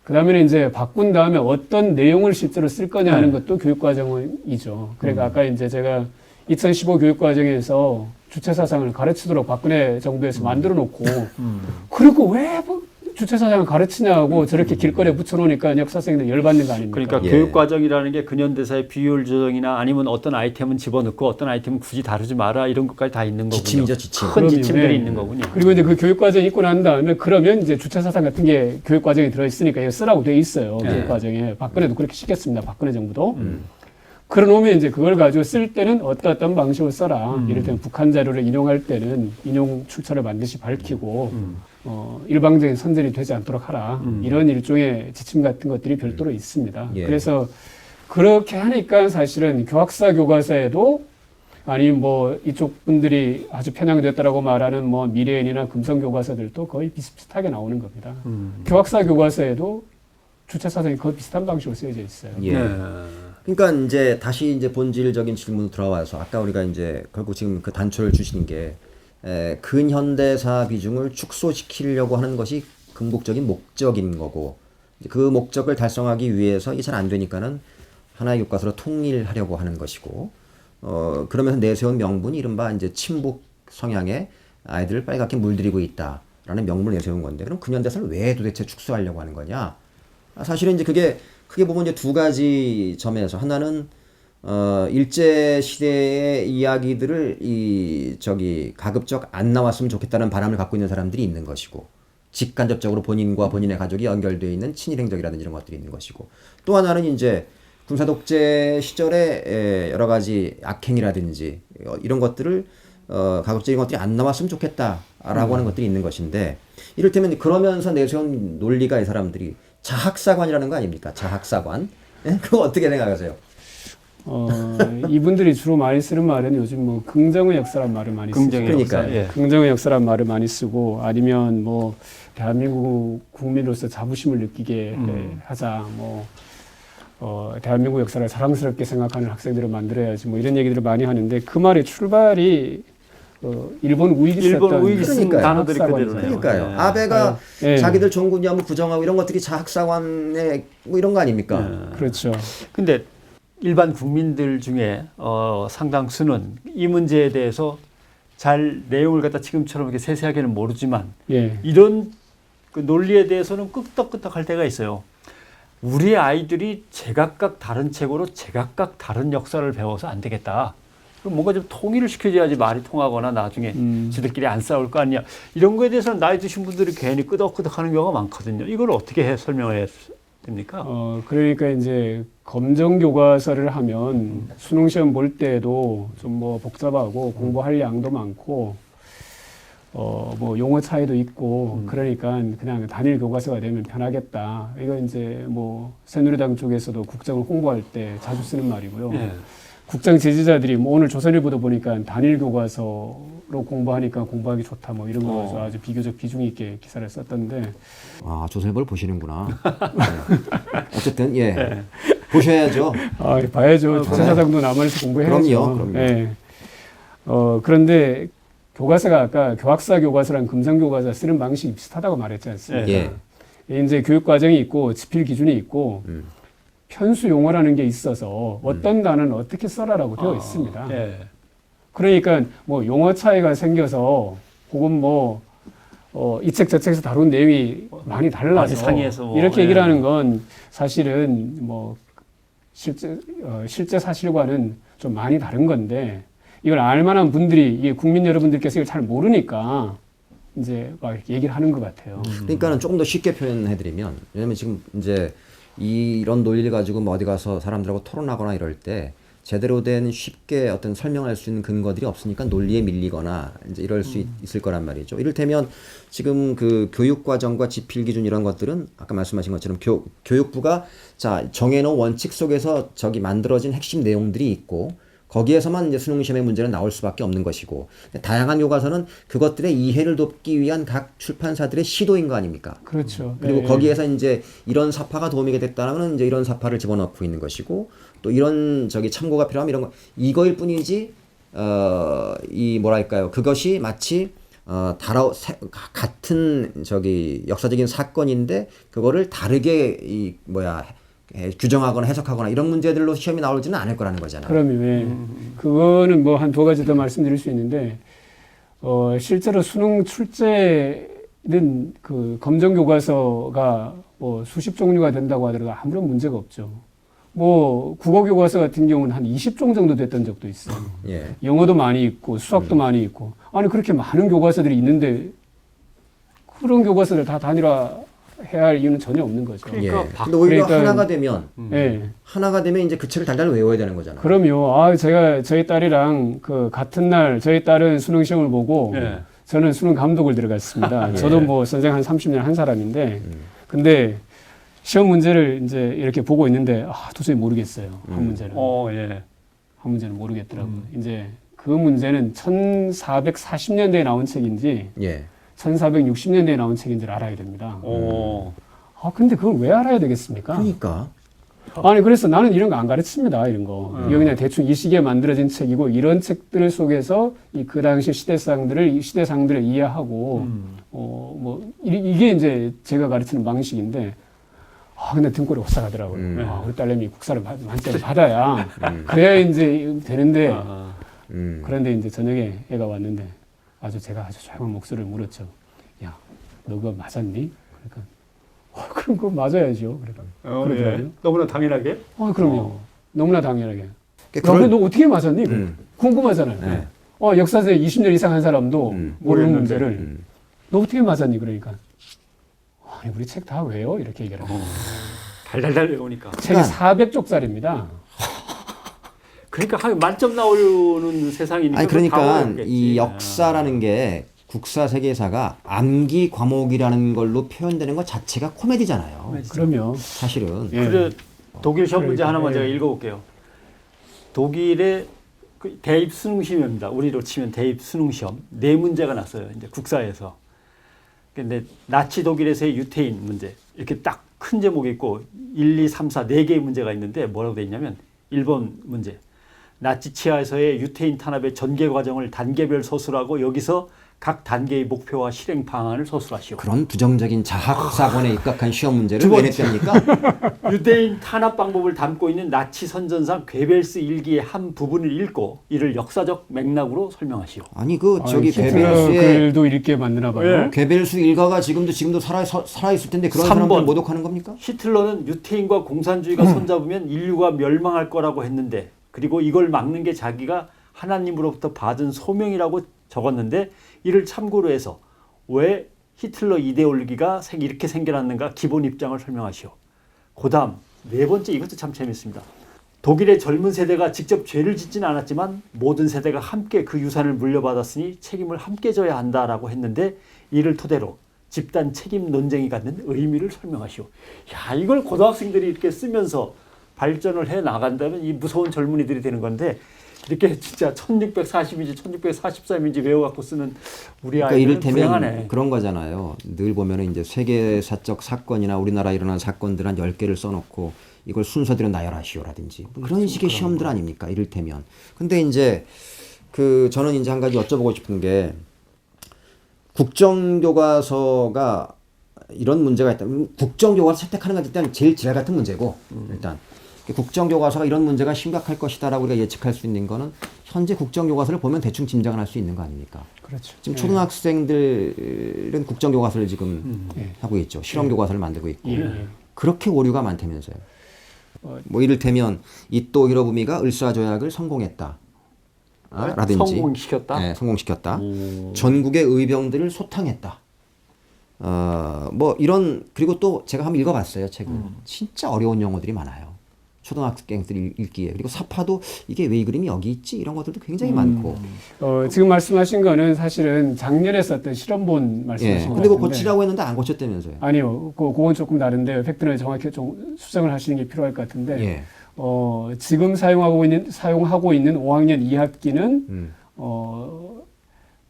그 다음에는 이제 바꾼 다음에 어떤 내용을 실제로 쓸 거냐 하는 것도 교육과정이죠. 그러니까 아까 이제 제가 2015 교육과정에서 주체사상을 가르치도록 박근혜 정부에서 만들어 놓고 그리고 왜 주체사상을 가르치냐고 저렇게 길거리에 붙여놓으니까 역사생들 열받는 거 아닙니까? 그러니까 예. 교육과정이라는 게 근현대사의 비율 조정이나 아니면 어떤 아이템은 집어넣고 어떤 아이템은 굳이 다루지 마라 이런 것까지 다 있는 거군요. 지침이죠, 지침. 큰 그럼요. 지침들이 네. 있는 거군요. 그리고 이제 그 교육과정이 있고 난 다음에 그러면 이제 주체사상 같은 게 교육과정에 들어있으니까 이거 쓰라고 돼 있어요. 교육과정에. 박근혜도 그렇게 시켰습니다. 박근혜 정부도. 그러놓으면 이제 그걸 가지고 쓸 때는 어떤 방식으로 써라. 이를테면 북한 자료를 인용할 때는 인용 출처를 반드시 밝히고 일방적인 선전이 되지 않도록 하라. 이런 일종의 지침 같은 것들이 별도로 있습니다. 예. 그래서 그렇게 하니까 사실은 교학사 교과서에도 아니면 뭐 이쪽 분들이 아주 편향됐다라고 말하는 뭐 미래인이나 금성 교과서들도 거의 비슷비슷하게 나오는 겁니다. 교학사 교과서에도 주체사상이 거의 비슷한 방식으로 쓰여져 있어요. 예. 그러니까 이제 다시 이제 본질적인 질문으로 들어와서 아까 우리가 이제 결국 지금 그 단초를 주시는 게 근현대사 비중을 축소시키려고 하는 것이 궁극적인 목적인 거고 그 목적을 달성하기 위해서 이게 잘 안 되니까는 하나의 교과서로 통일하려고 하는 것이고 그러면서 내세운 명분이 이른바 이제 친북 성향의 아이들을 빨갛게 물들이고 있다라는 명분을 내세운 건데 그럼 근현대사를 왜 도대체 축소하려고 하는 거냐? 사실은 이제 그게 크게 보면 이제 두 가지 점에서 하나는 일제 시대의 이야기들을 가급적 안 나왔으면 좋겠다는 바람을 갖고 있는 사람들이 있는 것이고 직간접적으로 본인과 본인의 가족이 연결되어 있는 친일 행적이라든지 이런 것들이 있는 것이고 또 하나는 이제 군사 독재 시절에 여러 가지 악행이라든지 이런 것들을 가급적인 것들이 안 나왔으면 좋겠다라고 하는 것들이 있는 것인데 이를테면 그러면서 내세운 논리가 이 사람들이 자학사관이라는 거 아닙니까? 자학사관. 예? 그거 어떻게 생각하세요? 이분들이 주로 많이 쓰는 말은 요즘 뭐 긍정의 역사란 말을 많이 쓰죠. 그러니까요. 예. 긍정의 역사란 말을 많이 쓰고 아니면 뭐 대한민국 국민으로서 자부심을 느끼게 하자 뭐 대한민국 역사를 사랑스럽게 생각하는 학생들을 만들어야지 뭐 이런 얘기들을 많이 하는데 그 말의 출발이 일본 우익이 쓴 단어들이 그대로네요. 그러니까요. 네. 아베가 네. 자기들 종군이하고 부정하고 이런 것들이 자학사관의 뭐 이런 거 아닙니까? 그렇죠. 근데 일반 국민들 중에 상당수는 이 문제에 대해서 잘 내용을 갖다 지금처럼 이렇게 세세하게는 모르지만 예. 이런 그 논리에 대해서는 끄떡끄떡할 때가 있어요. 우리 아이들이 제각각 다른 책으로 제각각 다른 역사를 배워서 안 되겠다. 그럼 뭔가 좀 통일을 시켜줘야지 말이 통하거나 나중에 지들끼리 안 싸울 거 아니야. 이런 거에 대해서는 나이 드신 분들이 괜히 끄덕끄덕하는 경우가 많거든요. 이걸 어떻게 설명해야 됩니까? 그러니까 이제 검정 교과서를 하면 수능 시험 볼 때도 좀 뭐 복잡하고 공부할 양도 많고 뭐 용어 차이도 있고 그러니까 그냥 단일 교과서가 되면 편하겠다. 이거 이제 뭐 새누리당 쪽에서도 국정을 홍보할 때 자주 쓰는 말이고요. 예. 국정 지지자들이 뭐 오늘 조선일보도 보니까 단일 교과서로 공부하니까 공부하기 좋다 뭐 이런 거 가지고 아주 비교적 비중 있게 기사를 썼던데 아, 조선일보를 보시는구나. 네. 어쨌든 예. 보셔야죠. 아, 봐야죠. 주체사상도 남한에서 공부해야죠. 그럼요. 예. 그런데 교과서가 아까 교학사 교과서랑 금상 교과서 쓰는 방식이 비슷하다고 말했지 않습니까? 예. 이제 교육 과정이 있고 지필 기준이 있고 편수 용어라는 게 있어서 어떤 단어는 어떻게 써라라고 되어 있습니다. 예. 그러니까 뭐 용어 차이가 생겨서 혹은 뭐 이 책 저 책에서 다룬 내용이 많이 달라서 상의해서 뭐, 이렇게 예. 얘기를 하는 건 사실은 뭐 실제 사실과는 좀 많이 다른 건데 이걸 알만한 분들이 이게 국민 여러분들께서 이걸 잘 모르니까 이제 막 얘기를 하는 것 같아요. 그러니까는 조금 더 쉽게 표현해드리면, 왜냐면 지금 이제 이런 논리를 가지고 뭐 어디 가서 사람들하고 토론하거나 이럴 때 제대로 된 쉽게 어떤 설명할 수 있는 근거들이 없으니까 논리에 밀리거나 이제 이럴 수 있을 거란 말이죠. 이를테면 지금 그 교육과정과 지필 기준 이런 것들은 아까 말씀하신 것처럼 교육부가 자 정해놓은 원칙 속에서 저기 만들어진 핵심 내용들이 있고 거기에서만 이제 수능 시험의 문제는 나올 수밖에 없는 것이고 다양한 교과서는 그것들의 이해를 돕기 위한 각 출판사들의 시도인 거 아닙니까? 그렇죠. 그리고 네. 거기에서 이제 이런 사파가 도움이 됐다면 이제 이런 사파를 집어넣고 있는 것이고 또 이런 저기 참고가 필요하면 이런 거 이거일 뿐이지 이 뭐랄까요 그것이 마치 같은 저기 역사적인 사건인데 그거를 다르게 이 뭐야 규정하거나 해석하거나 이런 문제들로 시험이 나오지는 않을 거라는 거잖아요. 그럼요. 예. 그거는 뭐 한 두 가지 더 말씀드릴 수 있는데 실제로 수능 출제는 그 검정 교과서가 뭐 수십 종류가 된다고 하더라도 아무런 문제가 없죠. 뭐 국어 교과서 같은 경우는 한 20종 정도 됐던 적도 있어요. 예. 영어도 많이 있고 수학도 많이 있고 아니 그렇게 많은 교과서들이 있는데 그런 교과서를 다 단일화 해야 할 이유는 전혀 없는 거죠. 그러니까 예. 근데 오히려 그러니까- 하나가 되면 예. 하나가 되면 이제 그 책을 달달 외워야 되는 거잖아요. 그럼요. 제가 저희 딸이랑 그 같은 날 저희 딸은 수능 시험을 보고 예. 저는 수능 감독을 들어갔습니다. 예. 저도 뭐 선생 한 30년 한 사람인데 근데 시험 문제를 이제 이렇게 보고 있는데 도저히 모르겠어요. 한 문제는. 예. 한 문제는 모르겠더라고요. 이제 그 문제는 1440년대에 나온 책인지 예. 1460년대에 나온 책인지를 알아야 됩니다. 근데 그걸 왜 알아야 되겠습니까? 그러니까 아니 그래서 나는 이런 거 안 가르칩니다. 이런 거. 이거 그냥 대충 이 시기에 만들어진 책이고 이런 책들 속에서 그 당시 시대상들을 이해하고 뭐 이게 이제 제가 가르치는 방식인데 근데 등골이 오싹하더라고요. 우리 딸내미 국사를 만점을 받아야 그래야 이제 되는데 그런데 이제 저녁에 애가 왔는데 제가 아주 조용한 목소리를 물었죠. 야, 너 그거 맞았니? 그러니까 그럼 그거 맞아야죠. 그러더라고요. 예. 너무나 당연하게. 그럼요. 너무나 당연하게. 그럴- 너 어떻게 맞았니? 궁금하잖아요. 네. 역사에 20년 이상 한 사람도 모르는 문제를 너 어떻게 맞았니? 그러니까 아니 우리 책 다 외워 이렇게 얘기를 해요. 달달달 외우니까. 책이 400쪽짜리입니다. 그러니까 만점 나오는 세상이니까. 아니 그건 다 그러니까 어렵겠지. 이 역사라는 게 국사 세계사가 암기 과목이라는 걸로 표현되는 것 자체가 코미디잖아요. 그럼요. 사실은. 예. 그래 독일 시험 문제 그러니까, 하나만 예. 제가 읽어볼게요. 독일의 그 대입 수능 시험입니다. 우리로 치면 대입 수능 시험 네 문제가 났어요. 이제 국사에서. 근데 나치 독일에서의 유태인 문제 이렇게 딱 큰 제목이 있고 1, 2, 3, 4 네 개의 문제가 있는데 뭐라고 돼 있냐면 1번 문제 나치 치하에서의 유태인 탄압의 전개 과정을 단계별 서술하고 여기서 각 단계의 목표와 실행 방안을 서술하시오. 그런 부정적인 자학사관에 입각한 시험 문제를 두 왜 번째. 냈답니까? 유대인 탄압 방법을 담고 있는 나치 선전상 괴벨스 일기의 한 부분을 읽고 이를 역사적 맥락으로 설명하시오. 아니 그 저기 히틀러 괴벨스의 글도 읽게 만드나 봐요. 예. 괴벨스 일가가 지금도 살아 있을 텐데 그런 3번. 사람들 모독하는 겁니까? 히틀러는 유태인과 공산주의가 손잡으면 인류가 멸망할 거라고 했는데 그리고 이걸 막는 게 자기가 하나님으로부터 받은 소명이라고 적었는데 이를 참고로 해서 왜 히틀러 이데올로기가 이렇게 생겨났는가 기본 입장을 설명하시오. 그다음 네 번째 이것도 참 재밌습니다. 독일의 젊은 세대가 직접 죄를 짓지는 않았지만 모든 세대가 함께 그 유산을 물려받았으니 책임을 함께 져야 한다라고 했는데 이를 토대로 집단 책임 논쟁이 갖는 의미를 설명하시오. 야, 이걸 고등학생들이 이렇게 쓰면서 발전을 해 나간다면 이 무서운 젊은이들이 되는 건데 이렇게 진짜 1640인지 1643인지 외워갖고 쓰는 우리 그러니까 아이들은 이를테면 불행하네. 그런 거잖아요. 늘 보면은 이제 세계사적 사건이나 우리나라에 일어난 사건들 한 10개를 써놓고 이걸 순서대로 나열하시오라든지 그런 식의 시험들 아닙니까? 이를테면. 근데 이제 저는 이제 한 가지 여쭤보고 싶은 게 국정교과서가 이런 문제가 있다. 국정교과서 채택하는 건 일단 제일 지랄 같은 문제고 일단 국정교과서가 이런 문제가 심각할 것이다라고 우리가 예측할 수 있는 거는 현재 국정교과서를 보면 대충 짐작을 할 수 있는 거 아닙니까? 그렇죠. 지금 초등학생들은 국정교과서를 지금 하고 있죠. 실험교과서를 만들고 있고 그렇게 오류가 많다면서요. 뭐 이를테면 이토 히로부미가 을사조약을 성공했다. 라든지 성공시켰다. 네, 성공시켰다. 전국의 의병들을 소탕했다. 뭐 이런 그리고 또 제가 한번 읽어봤어요 책을. 진짜 어려운 용어들이 많아요. 초등학생들이 읽기에. 그리고 사파도 이게 왜 이 그림이 여기 있지? 이런 것들도 굉장히 많고. 지금 말씀하신 거는 사실은 작년에 썼던 실험본 말씀하신 거 근데 그거 같은데. 고치라고 했는데 안 고쳤다면서요. 아니요. 그건 조금 다른데 팩트는 정확히 좀 수정을 하시는 게 필요할 것 같은데. 예. 지금 사용하고 있는 5학년 2학기는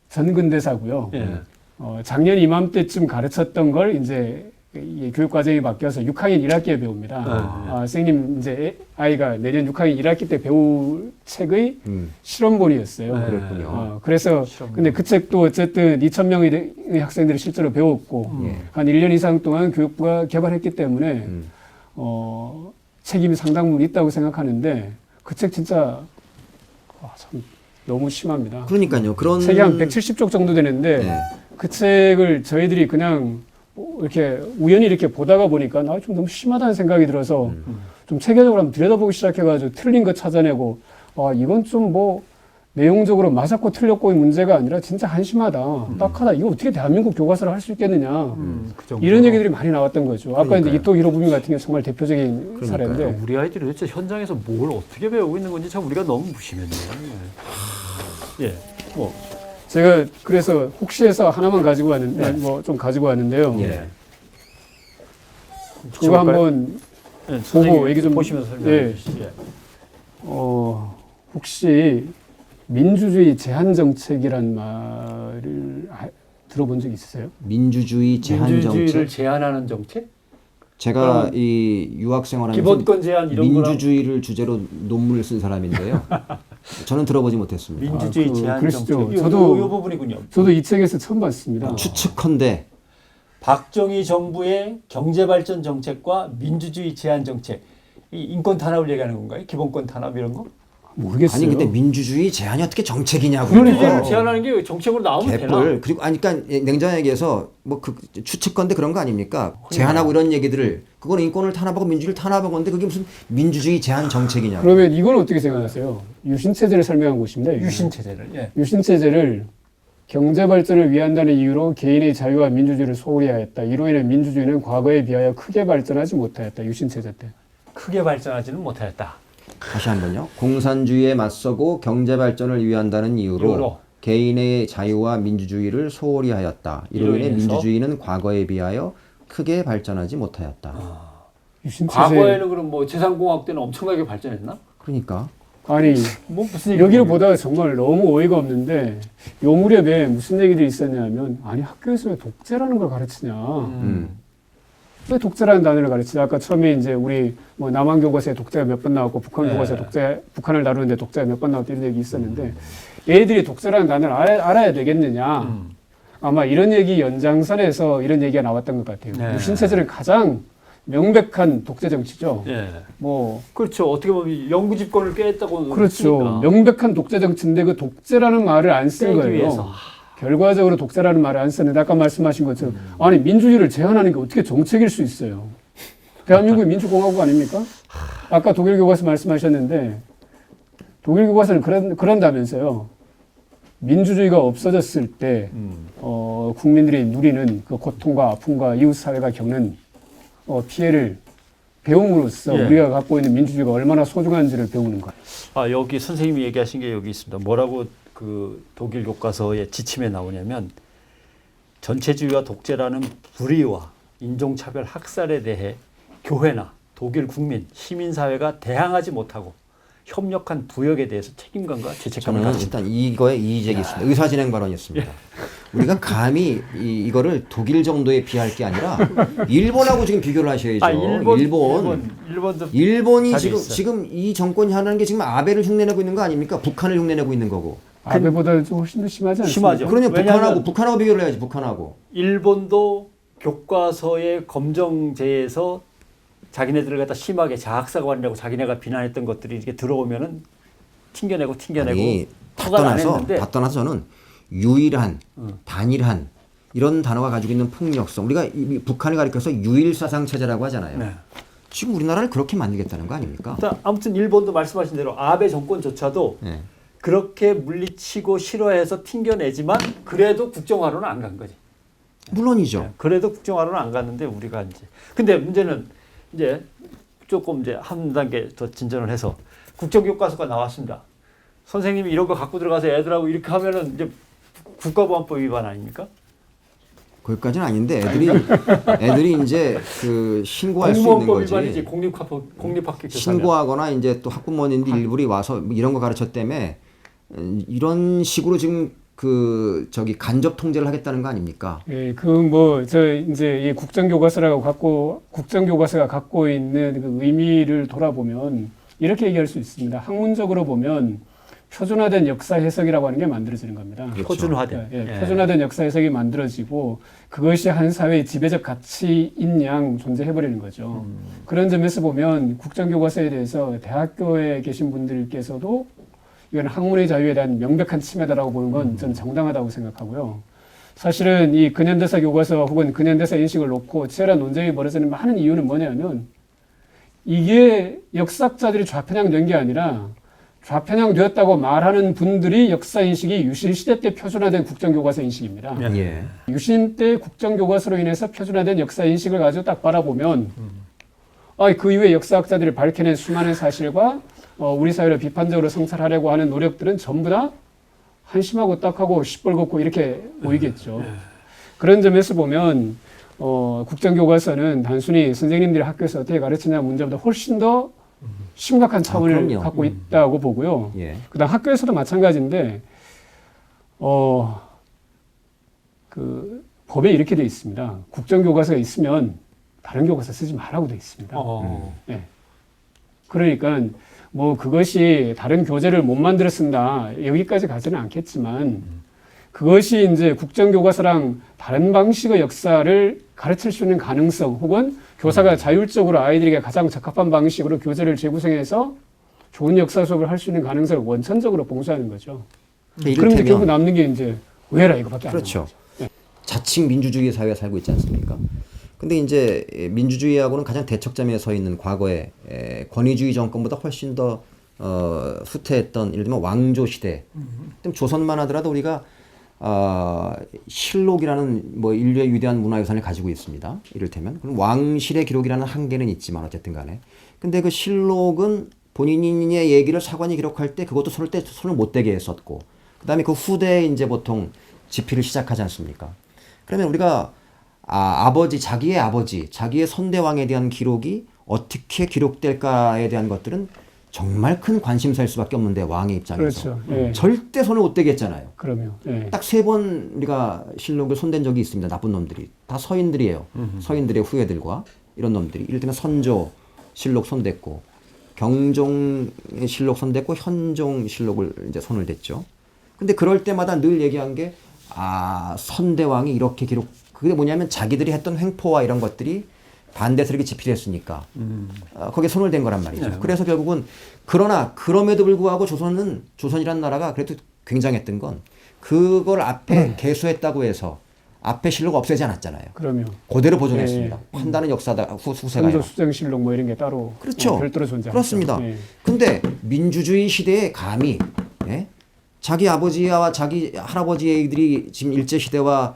전근대사고요. 예. 작년 이맘때쯤 가르쳤던 걸 이제 이 교육 과정이 바뀌어서 6학년 1학기에 배웁니다. 선생님 이제 아이가 내년 6학년 1학기 때 배울 책의 실험본이었어요. 그랬군요. 그래서 근데 그 책도 어쨌든 2,000명의 학생들이 실제로 배웠고 한 1년 이상 동안 교육부가 개발했기 때문에 책임이 상당 부분 있다고 생각하는데 그 책 진짜 참 너무 심합니다. 그러니까요. 그런 책이 한 170쪽 정도 되는데 네. 그 책을 저희들이 그냥 이렇게 우연히 이렇게 보다가 보니까 좀 너무 심하다는 생각이 들어서 좀 체계적으로 한번 들여다보기 시작해가지고 틀린 거 찾아내고 이건 좀 뭐 내용적으로 맞았고 틀렸고의 문제가 아니라 진짜 한심하다, 딱하다. 이거 어떻게 대한민국 교과서를 할 수 있겠느냐. 그 정도로. 이런 얘기들이 많이 나왔던 거죠. 아까 이제 그러니까요. 이토 히로부미 같은 경우 정말 대표적인 사례인데 우리 아이들이 도대체 현장에서 뭘 어떻게 배우고 있는 건지 참 우리가 너무 무심했네요. 예. 제가 그래서 혹시 해서 하나만 가지고 왔는데 뭐 좀 가지고 왔는데요. 예. 그거 한번 보고 얘기 좀 보시면서 설명해 예. 주시죠. 예. 혹시 민주주의 제한 정책이란 말을 들어본 적 있으세요? 민주주의 제한 민주주의를 정책. 제한하는 정책? 제가 이 유학 생활하면서 기본권 제한 이런 거랑 민주주의를 주제로 논문을 쓴 사람인데요. 저는 들어보지 못했습니다. 민주주의 제한 그러시죠. 정책. 저도- 이 부분이군요. 저도 이 책에서 처음 봤습니다. 추측컨대 박정희 정부의 경제발전 정책과 민주주의 제한 정책, 이 인권 탄압을 얘기하는 건가요? 기본권 탄압 이런 거? 모르겠어요. 아니 근데 민주주의 제한이 어떻게 정책이냐고. 민주주의를 제한하는 게 정책으로 나오면 되나? 개뿔. 그리고 그러니까 냉정하게 얘기해서 뭐 그 추측건데 그런 거 아닙니까? 제한하고 이런 얘기들을 그건 인권을 탄압하고 민주주의를 탄압한 건데 그게 무슨 민주주의 제한 정책이냐고. 그러면 이건 어떻게 생각하세요? 유신체제를 설명한 곳입니다. 이게. 유신체제를. 예. 유신체제를 경제 발전을 위한다는 이유로 개인의 자유와 민주주의를 소홀히 하였다. 이로 인해 민주주의는 과거에 비하여 크게 발전하지 못하였다. 유신체제 때. 크게 발전하지는 못하였다. 다시 한번요. 공산주의에 맞서고 경제 발전을 위한다는 이유로 개인의 자유와 민주주의를 소홀히 하였다. 이로 인해 인해서? 민주주의는 과거에 비하여 크게 발전하지 못하였다. 유신체제. 과거에는 그럼 뭐 재산공학 때는 엄청나게 발전했나? 그러니까 아니 뭐 무슨 여기를 얘기예요? 보다가 정말 너무 어이가 없는데 요 무렵에 무슨 얘기들이 있었냐면 아니 학교에서 왜 독재라는 걸 가르치냐. 왜 독재라는 단어를 가르치냐. 아까 처음에 이제 우리 뭐 남한 교과서에 독재가 몇 번 나왔고 북한 네. 교과서에 북한을 다루는데 독재가 몇 번 나왔다 이런 얘기 있었는데 애들이 독재라는 단어를 알아야 되겠느냐. 아마 이런 얘기 연장선에서 이런 얘기가 나왔던 것 같아요. 네. 유신체제는 가장 명백한 독재 정치죠. 예. 뭐 그렇죠. 어떻게 보면 영구 집권을 깼다고 그렇죠. 했으니까. 명백한 독재 정치인데 그 독재라는 말을 안 쓴 깨기 거예요. 위해서. 결과적으로 독재라는 말을 안 썼는데 아까 말씀하신 것처럼 아니 민주주의를 제한하는 게 어떻게 정책일 수 있어요. 대한민국이 민주공화국 아닙니까? 아까 독일 교과서 말씀하셨는데 독일 교과서는 그런다면서요. 민주주의가 없어졌을 때 국민들이 누리는 그 고통과 아픔과 이웃사회가 겪는 피해를 배움으로써 예. 우리가 갖고 있는 민주주의가 얼마나 소중한지를 배우는 거예요. 아, 여기 선생님이 얘기하신 게 여기 있습니다. 뭐라고 그 독일 교과서의 지침에 나오냐면 전체주의와 독재라는 불의와 인종차별 학살에 대해 교회나 독일 국민, 시민사회가 대항하지 못하고 협력한 부역에 대해서 책임감과 죄책감을 저는 가진다. 일단 이거에 이의제기 있습니다. 의사진행 발언이었습니다. 우리가 감히 이거를 독일 정도에 비할 게 아니라 일본하고 지금 비교를 하셔야죠. 아, 일본도 일본이 자리에 있어요. 지금 이 정권이 하는 게 지금 아베를 흉내내고 있는 거 아닙니까? 북한을 흉내내고 있는 거고. 아베보다 좀 훨씬 더 심하지 않습니까? 심하죠. 그러면 왜냐하면 북한하고 비교를 해야지. 북한하고. 일본도 교과서의 검정제에서 자기네들을 갖다 심하게 자학사관이라고 자기네가 비난했던 것들이 이렇게 들어오면은 튕겨내고 아니, 다 허가를 안 떠나서 했는데 저는 유일한, 단일한 이런 단어가 가지고 있는 폭력성. 우리가 북한을 가리켜서 유일사상 체제라고 하잖아요. 네. 지금 우리나라를 그렇게 만들겠다는 거 아닙니까? 아무튼 일본도 말씀하신 대로 아베 정권조차도 네. 그렇게 물리치고 싫어해서 튕겨내지만 그래도 국정화로는 안 간 거지. 물론이죠. 그래도 국정화로는 안 갔는데 우리가 이제 근데 문제는 이제 조금 이제 한 단계 더 진전을 해서 국정교과서가 나왔습니다. 선생님이 이런 거 갖고 들어가서 애들하고 이렇게 하면은 이제 국가보안법 위반 아닙니까? 거기까지는 아닌데 애들이 이제 그 신고할 수 있는 공무원법 거지. 위반이지 공립학교 교사면. 신고하거나 이제 또 학부모님들 일부러 와서 뭐 이런 거 가르쳤다며 이런 식으로 지금 그 저기 간접 통제를 하겠다는 거 아닙니까? 예, 이제 이 국정교과서가 갖고 있는 그 의미를 돌아보면 이렇게 얘기할 수 있습니다. 학문적으로 보면 표준화된 역사 해석이라고 하는 게 만들어지는 겁니다. 표준화된. 표준화된 역사 해석이 만들어지고 그것이 한 사회의 지배적 가치인 양 존재해버리는 거죠. 그런 점에서 보면 국정교과서에 대해서 대학교에 계신 분들께서도 이건 학문의 자유에 대한 명백한 침해다라고 보는 건 저는 정당하다고 생각하고요. 사실은 이 근현대사 교과서 혹은 근현대사 인식을 놓고 치열한 논쟁이 벌어지는 많은 이유는 뭐냐면 이게 역사학자들이 좌편향된 게 아니라 좌편향되었다고 말하는 분들이 역사 인식이 유신 시대 때 표준화된 국정교과서 인식입니다. 예. 유신 때 국정교과서로 인해서 표준화된 역사 인식을 가지고 딱 바라보면 그 이후에 역사학자들이 밝혀낸 수많은 사실과 우리 사회를 비판적으로 성찰하려고 하는 노력들은 전부 다 한심하고 딱하고 시뻘겋고 이렇게 보이겠죠. 그런 점에서 보면 국정교과서는 단순히 선생님들이 학교에서 어떻게 가르치냐 문제보다 훨씬 더 심각한 차원을 그럼요. 갖고 있다고 보고요. 예. 그다음 학교에서도 마찬가지인데 그 법에 이렇게 돼 있습니다. 국정교과서가 있으면 다른 교과서 쓰지 말라고 돼 있습니다. 네. 그러니까 뭐 그것이 다른 교재를 못 만들어 쓴다 여기까지 가지는 않겠지만 그것이 이제 국정교과서랑 다른 방식의 역사를 가르칠 수 있는 가능성 혹은 교사가 자율적으로 아이들에게 가장 적합한 방식으로 교재를 재구성해서 좋은 역사 수업을 할 수 있는 가능성을 원천적으로 봉쇄하는 거죠. 그런데 결국 남는 게 이제 오해라 이거밖에 안 그렇죠. 남는 거죠. 자칭 민주주의 사회에 살고 있지 않습니까? 근데 이제 민주주의하고는 가장 대척점에 서 있는 과거의 권위주의 정권보다 훨씬 더 후퇴했던 예를 들면 왕조 시대. 조선만 하더라도 우리가 실록이라는 뭐 인류의 위대한 문화유산을 가지고 있습니다. 이를테면 그럼 왕실의 기록이라는 한계는 있지만 어쨌든 간에 근데 그 실록은 본인의 얘기를 사관이 기록할 때 그것도 손을 못 대게 했었고 그다음에 그 후대에 이제 보통 집필을 시작하지 않습니까? 그러면 우리가 자기의 선대왕에 대한 기록이 어떻게 기록될까에 대한 것들은 정말 큰 관심사일 수밖에 없는데 왕의 입장에서 그렇죠. 예. 절대 손을 못 대게 했잖아요. 그럼요. 예. 딱 3번 우리가 실록을 손댄 적이 있습니다. 나쁜 놈들이. 다 서인들이에요. 서인들의 후예들과 이런 놈들이. 이를테면 선조 실록 손댔고 경종의 실록 손댔고 현종 실록을 이제 손을 댔죠. 근데 그럴 때마다 늘 얘기한 게 선대왕이 이렇게 그게 뭐냐면 자기들이 했던 횡포와 이런 것들이 반대해서 이렇게 집필했으니까 거기에 손을 댄 거란 말이죠. 네. 그래서 결국은 그럼에도 불구하고 조선이라는 나라가 그래도 굉장했던 건 그걸 앞에 개수했다고 해서 앞에 실록 없애지 않았잖아요. 그럼요. 그대로 보존했습니다. 판단은 역사다 후세가 아니라. 수정실록 뭐 이런 게 따로 그렇죠. 별도로 존재하죠. 그렇습니다. 예. 근데 민주주의 시대에 감히 자기 아버지와 자기 할아버지들이 지금 일제 시대와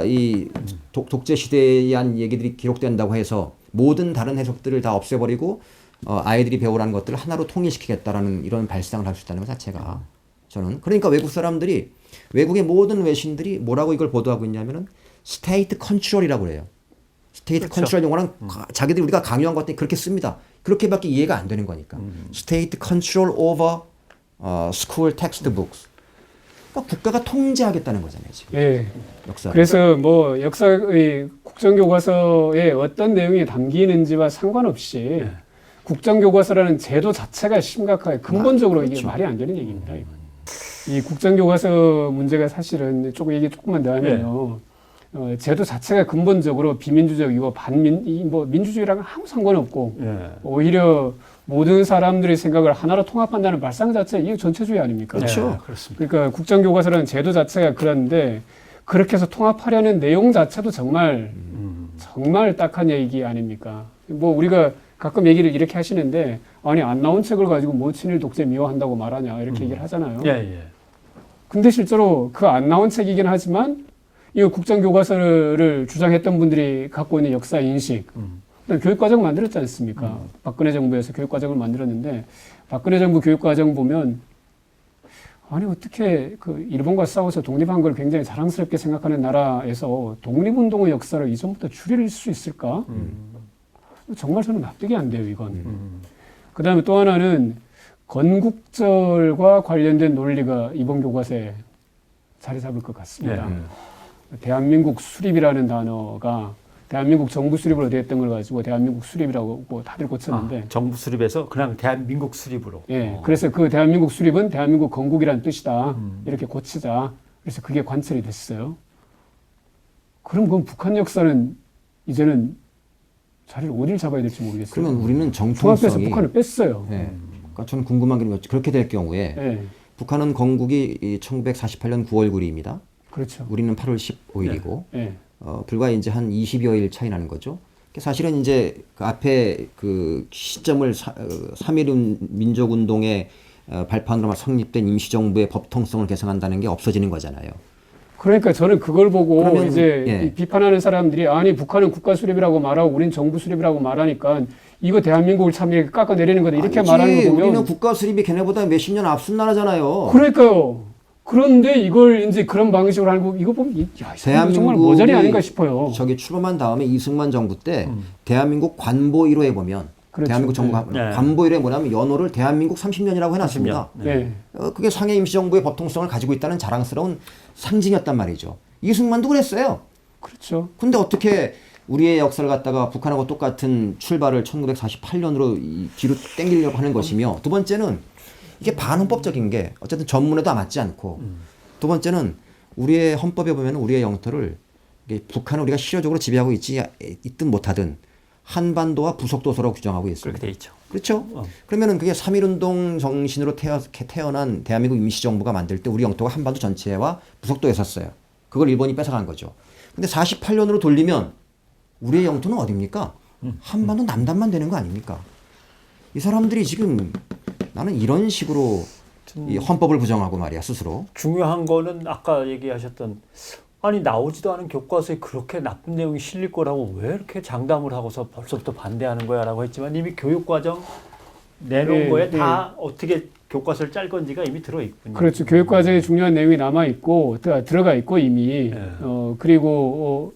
이 독재 시대에 의한 얘기들이 기록된다고 해서 모든 다른 해석들을 다 없애버리고 아이들이 배우라는 것들을 하나로 통일시키겠다라는 이런 발상을 할 수 있다는 것 자체가 저는 그러니까 외국 사람들이 외국의 모든 외신들이 뭐라고 이걸 보도하고 있냐면은 스테이트 컨트롤이라고 그래요. 스테이트 그렇죠. 컨트롤 용어랑 자기들이 우리가 강요한 것들이 그렇게 씁니다. 그렇게밖에 이해가 안 되는 거니까. 스테이트 컨트롤 오버 스쿨 텍스트북스. 그러니까 국가가 통제하겠다는 거잖아요, 지금. 예. 역사. 그래서 뭐 역사의 국정교과서에 어떤 내용이 담기는지와 상관없이 국정교과서라는 제도 자체가 심각하게 근본적으로 그렇죠. 이게 말이 안 되는 얘기입니다. 이건. 이 국정교과서 문제가 사실은 조금만 더 하면요. 제도 자체가 근본적으로 비민주적이고 뭐 민주주의랑 아무 상관없고 오히려 모든 사람들의 생각을 하나로 통합한다는 발상 자체 이게 전체주의 아닙니까? 그렇죠. 그렇습니다. 그러니까 국정교과서라는 제도 자체가 그런데 그렇게 해서 통합하려는 내용 자체도 정말 딱한 얘기 아닙니까? 뭐 우리가 가끔 얘기를 이렇게 하시는데 아니 안 나온 책을 가지고 뭐 친일 독재 미워한다고 말하냐 이렇게 얘기를 하잖아요. 근데 실제로 그 안 나온 책이긴 하지만 이 국정교과서를 주장했던 분들이 갖고 있는 역사 인식, 교육과정 만들었지 않습니까? 박근혜 정부에서 교육과정을 만들었는데 박근혜 정부 교육과정 보면 아니 어떻게 그 일본과 싸워서 독립한 걸 굉장히 자랑스럽게 생각하는 나라에서 독립운동의 역사를 이전부터 줄일 수 있을까? 정말 저는 납득이 안 돼요, 이건. 그 다음에 또 하나는 건국절과 관련된 논리가 이번 교과서에 자리 잡을 것 같습니다. 대한민국 수립이라는 단어가 대한민국 정부 수립을 어디했던 걸 가지고 대한민국 수립이라고 다들 고쳤는데 정부 수립에서 그냥 대한민국 수립으로. 예, 그래서 그 대한민국 수립은 대한민국 건국이라는 뜻이다. 이렇게 고치자. 그래서 그게 관철이 됐어요. 그럼 그건 북한 역사는 이제는 자리를 어디를 잡아야 될지 모르겠어요. 그러면 우리는 통합해서 정통성이 북한을 뺐어요. 그러니까 저는 궁금한 게 그렇게 될 경우에 예, 북한은 건국이 1948년 9월 9일입니다. 그렇죠. 우리는 8월 15일이고 예, 불과 이제 한 20여일 차이 나는 거죠. 사실은 이제 그 앞에 그 시점을 3.1 민족운동의 발판으로 성립된 임시정부의 법통성을 개성한다는 게 없어지는 거잖아요. 그러니까 저는 그걸 보고 그러면, 이제 이 비판하는 사람들이 아니 북한은 국가 수립이라고 말하고 우린 정부 수립이라고 말하니까 이거 대한민국을 참 이렇게 깎아내리는 거다 이렇게 아니지, 말하는 거 보면 우리는 국가 수립이 걔네보다 몇십 년 앞선 나라잖아요. 그러니까요. 그런데 이걸 이제 그런 방식으로 하고 이거 보면 야, 이거 정말 모자리 아닌가 싶어요. 저기 출범한 다음에 이승만 정부 때 대한민국 관보 1호에 보면 그렇죠. 대한민국 정부가 관보 1호에 뭐냐면 연호를 대한민국 30년이라고 해놨습니다. 30년. 네. 그게 상해 임시정부의 법통성을 가지고 있다는 자랑스러운 상징이었단 말이죠. 이승만도 그랬어요. 그렇죠. 근데 어떻게 우리의 역사를 갖다가 북한하고 똑같은 출발을 1948년으로 뒤로 땡기려고 하는 것이며 두 번째는 이게 반헌법적인 게 어쨌든 전문에도 맞지 않고 두 번째는 우리의 헌법에 보면 우리의 영토를 이게 북한을 우리가 실효적으로 지배하고 있든 못하든 한반도와 부속도서로 규정하고 있습니다. 그렇게 돼 있죠. 그렇죠? 그러면은 그게 3.1운동 정신으로 태어난 대한민국 임시정부가 만들 때 우리 영토가 한반도 전체와 부속도였었어요. 그걸 일본이 뺏어간 거죠. 근데 48년으로 돌리면 우리의 영토는 어디입니까? 한반도 남단만 되는 거 아닙니까? 이 사람들이 지금 나는 이런 식으로 이 헌법을 부정하고 말이야 스스로. 중요한 거는 아까 얘기하셨던 아니 나오지도 않은 교과서에 그렇게 나쁜 내용이 실릴 거라고 왜 이렇게 장담을 하고서 벌써부터 반대하는 거야라고 했지만 이미 교육과정 내놓은 거에 다 어떻게 교과서를 짤 건지가 이미 들어있군요. 그렇죠. 교육과정에 중요한 내용이 남아있고 들어가 있고 이미 그리고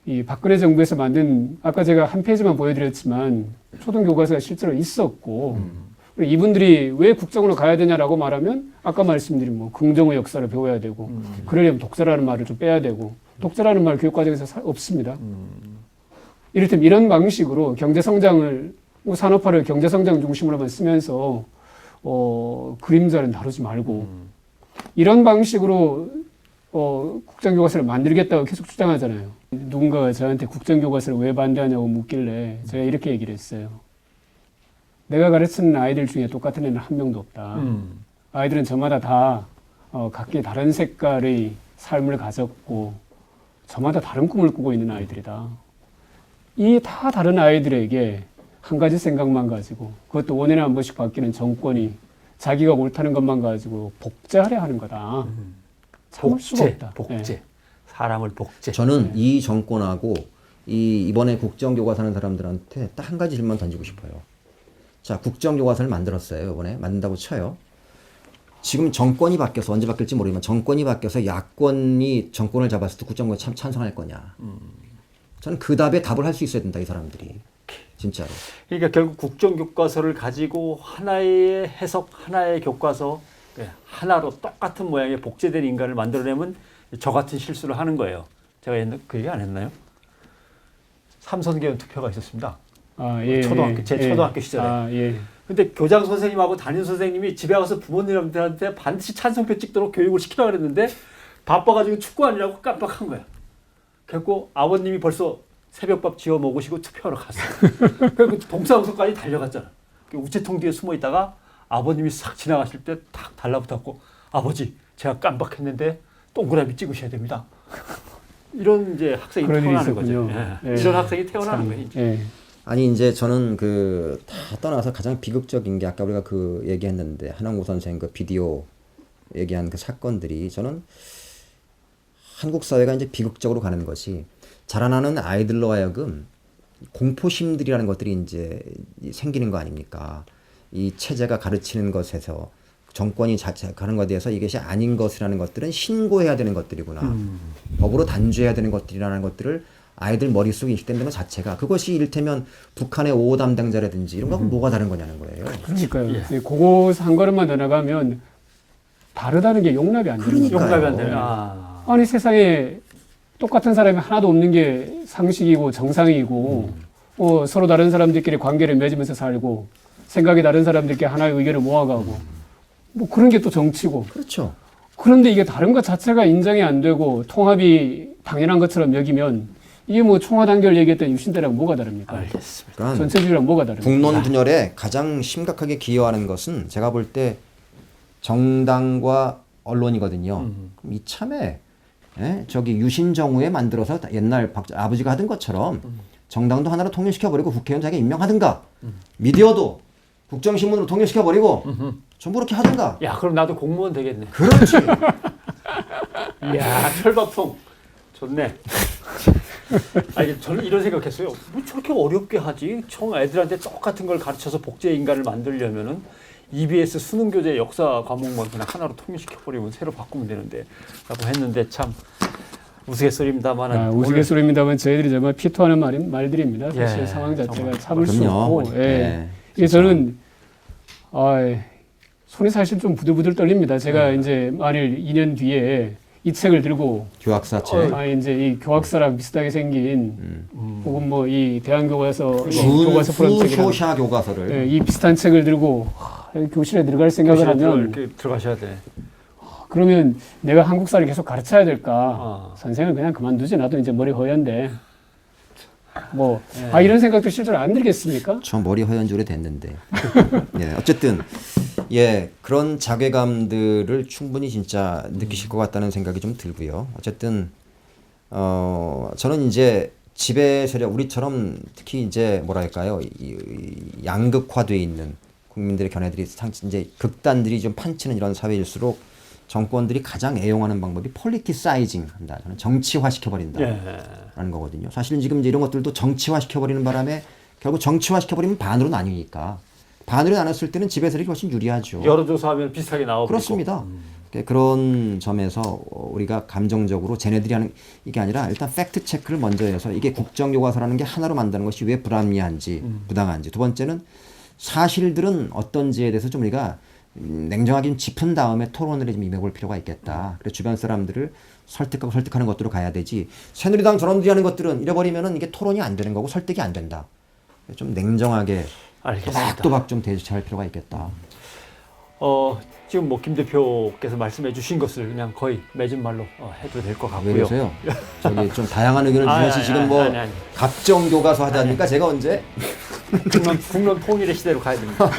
이 박근혜 정부에서 만든 아까 제가 한 페이지만 보여드렸지만 초등교과서가 실제로 있었고 그리고 이분들이 왜 국정으로 가야 되냐라고 말하면 아까 말씀드린 뭐 긍정의 역사를 배워야 되고 그러려면 독재라는 말을 좀 빼야 되고 독재라는 말 교육과정에서 없습니다. 이를테면 이런 방식으로 경제성장을 산업화를 경제성장 중심으로만 쓰면서 그림자는 다루지 말고 이런 방식으로 국정교과서를 만들겠다고 계속 주장하잖아요. 누군가가 저한테 국정교과서를 왜 반대하냐고 묻길래 제가 이렇게 얘기를 했어요. 내가 가르치는 아이들 중에 똑같은 애는 한 명도 없다. 아이들은 저마다 다 각기 다른 색깔의 삶을 가졌고 저마다 다른 꿈을 꾸고 있는 아이들이다. 이 다 다른 아이들에게 한 가지 생각만 가지고 그것도 5년에 한 번씩 바뀌는 정권이 자기가 옳다는 것만 가지고 복제하려 하는 거다. 참을 수가 없다. 복제. 사람을 복제. 저는 이 정권하고 이번에 국정교과서 하는 사람들한테 딱 한 가지 질문 던지고 싶어요. 자, 국정교과서를 만들었어요. 이번에 만든다고 쳐요. 지금 정권이 바뀌어서 언제 바뀔지 모르지만 정권이 바뀌어서 야권이 정권을 잡았을 때 국정교과서 찬성할 거냐. 저는 그 답에 답을 할 수 있어야 된다, 이 사람들이. 진짜로. 그러니까 결국 국정교과서를 가지고 하나의 해석, 하나의 교과서, 하나로 똑같은 모양의 복제된 인간을 만들어내면 저 같은 실수를 하는 거예요. 제가 옛날 그 얘기 안 했나요? 삼선계원 투표가 있었습니다. 초등학교, 제 초등학교 시절에. 근데 교장 선생님하고 담임 선생님이 집에 와서 부모님들한테 반드시 찬성표 찍도록 교육을 시키라고 그랬는데 바빠가지고 축구하느라고 깜빡한 거야. 그래서 아버님이 벌써 새벽밥 지어 먹으시고 투표하러 갔어요. 그리고 동사무소까지 달려갔잖아. 우체통 뒤에 숨어 있다가 아버님이 싹 지나가실 때 탁 달라붙었고, 아버지 제가 깜빡했는데 동그라미 찍으셔야 됩니다. 이런 이제 학생이 태어나는 거죠. 이런 학생이 태어나는 거예요. 이제. 아니 이제 저는 그 다 떠나서 가장 비극적인 게 아까 우리가 그 얘기했는데 한원구 선생 그 비디오 얘기한 그 사건들이 저는 한국 사회가 이제 비극적으로 가는 것이 자라나는 아이들로 하여금 공포심들이라는 것들이 이제 생기는 거 아닙니까? 이 체제가 가르치는 것에서 정권이 가는 것에 대해서 이것이 아닌 것이라는 것들은 신고해야 되는 것들이구나. 법으로 단죄해야 되는 것들이라는 것들을 아이들 머릿속에 인식된 것 자체가 그것이 이를테면 북한의 5호 담당자라든지 이런 거하고 뭐가 다른 거냐는 거예요. 그러니까요. 그거 한 걸음만 더 나가면 다르다는 게 용납이 안 되는 거예요. 용납이 안 되는. 아니 세상에 똑같은 사람이 하나도 없는 게 상식이고 정상이고 서로 다른 사람들끼리 관계를 맺으면서 살고 생각이 다른 사람들끼리 하나의 의견을 모아가고 뭐 그런 게 또 정치고. 그렇죠. 그런데 이게 다른 것 자체가 인정이 안 되고 통합이 당연한 것처럼 여기면 이게 뭐 총화단결 얘기했던 유신대랑 뭐가 다릅니까? 알겠습니다. 그러니까 전체주의랑 뭐가 다릅니까? 국론 분열에 가장 심각하게 기여하는 것은 제가 볼 때 정당과 언론이거든요. 그럼 이참에 저기 유신정우에 만들어서 옛날 아버지가 하던 것처럼 정당도 하나로 통일시켜버리고 국회의원 자기가 임명하든가 미디어도 국정신문으로 통일시켜버리고 전부 그렇게 하든가. 야, 그럼 나도 공무원 되겠네. 그렇지. 이야, 철밥통 좋네. 아니, 저는 이런 생각했어요. 뭐 저렇게 어렵게 하지? 애들한테 똑같은 걸 가르쳐서 복제 인간을 만들려면은 EBS 수능 교재 역사 과목만 그냥 하나로 통일시켜버리면 새로 바꾸면 되는데 라고 했는데 참 우스갯소리입니다만 우스갯소리입니다만 저희들이 정말 피토하는 말들입니다. 사실 상황 자체가 참을 수 없고 이게 저는 손이 사실 좀 부들부들 떨립니다. 제가 이제 만일 2년 뒤에 이 책을 들고 교학사책 이제 이 교학사랑 비슷하게 생긴 혹은 뭐 이 대한교과서 교과서 준후쇼샤 교과서를 이 비슷한 책을 들고 교실에 들어갈 생각을 하면 이렇게 들어가셔야 돼. 그러면 내가 한국사를 계속 가르쳐야 될까? 선생은 그냥 그만두지. 나도 이제 머리 허연데 뭐 이런 생각도 실제로 안 들겠습니까? 저 머리 허연 지 오래됐는데 어쨌든 그런 자괴감들을 충분히 진짜 느끼실 것 같다는 생각이 좀 들고요. 어쨌든 저는 이제 지배 세력 우리처럼 특히 이제 뭐랄까요 양극화돼 있는 국민들의 견해들이 이제 극단들이 좀 판치는 이런 사회일수록 정권들이 가장 애용하는 방법이 폴리티사이징 한다. 저는 정치화 시켜버린다라는 거거든요. 사실은 지금 이제 이런 것들도 정치화 시켜버리는 바람에 결국 정치화 시켜버리면 반으로 나뉘니까 반으로 나눴을 때는 지배 세력이 훨씬 유리하죠. 여론조사하면 비슷하게 나오고 그렇습니다. 그런 점에서 우리가 감정적으로 쟤네들이 하는 이게 아니라 일단 팩트 체크를 먼저 해서 이게 국정교과서라는 게 하나로 만드는 것이 왜 불합리한지 부당한지 두 번째는 사실들은 어떤지에 대해서 좀 우리가 냉정하게 짚은 다음에 토론을 좀 임해볼 필요가 있겠다. 그래서 주변 사람들을 설득하고 설득하는 것들로 가야 되지. 새누리당 저놈들이 하는 것들은 이래버리면은 이게 토론이 안 되는 거고 설득이 안 된다. 좀 냉정하게 또박또박 좀 대처할 필요가 있겠다. 지금 뭐 김 대표께서 말씀해주신 것을 그냥 거의 맺은 말로 해도 될 것 같고요. 왜 그러세요? 저기 좀 다양한 의견을 주셔야지 지금 뭐 각종 교과서 하자니까 제가 언제? 국론 통일의 시대로 가야 됩니다.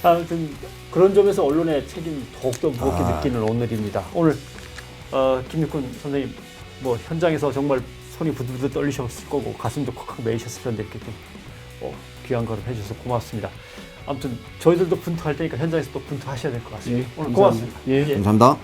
아무튼 그런 점에서 언론의 책임 더욱더 무겁게 느끼는 오늘입니다. 오늘 김육훈 선생님 뭐 현장에서 정말 손이 부들부들 떨리셨을 거고 가슴도 콱콱 메이셨을 텐데 이렇게 좀 귀한 걸음 해주셔서 고맙습니다. 아무튼 저희들도 분투할 테니까 현장에서 또 분투하셔야 될 것 같습니다. 오늘 고맙습니다. 감사합니다.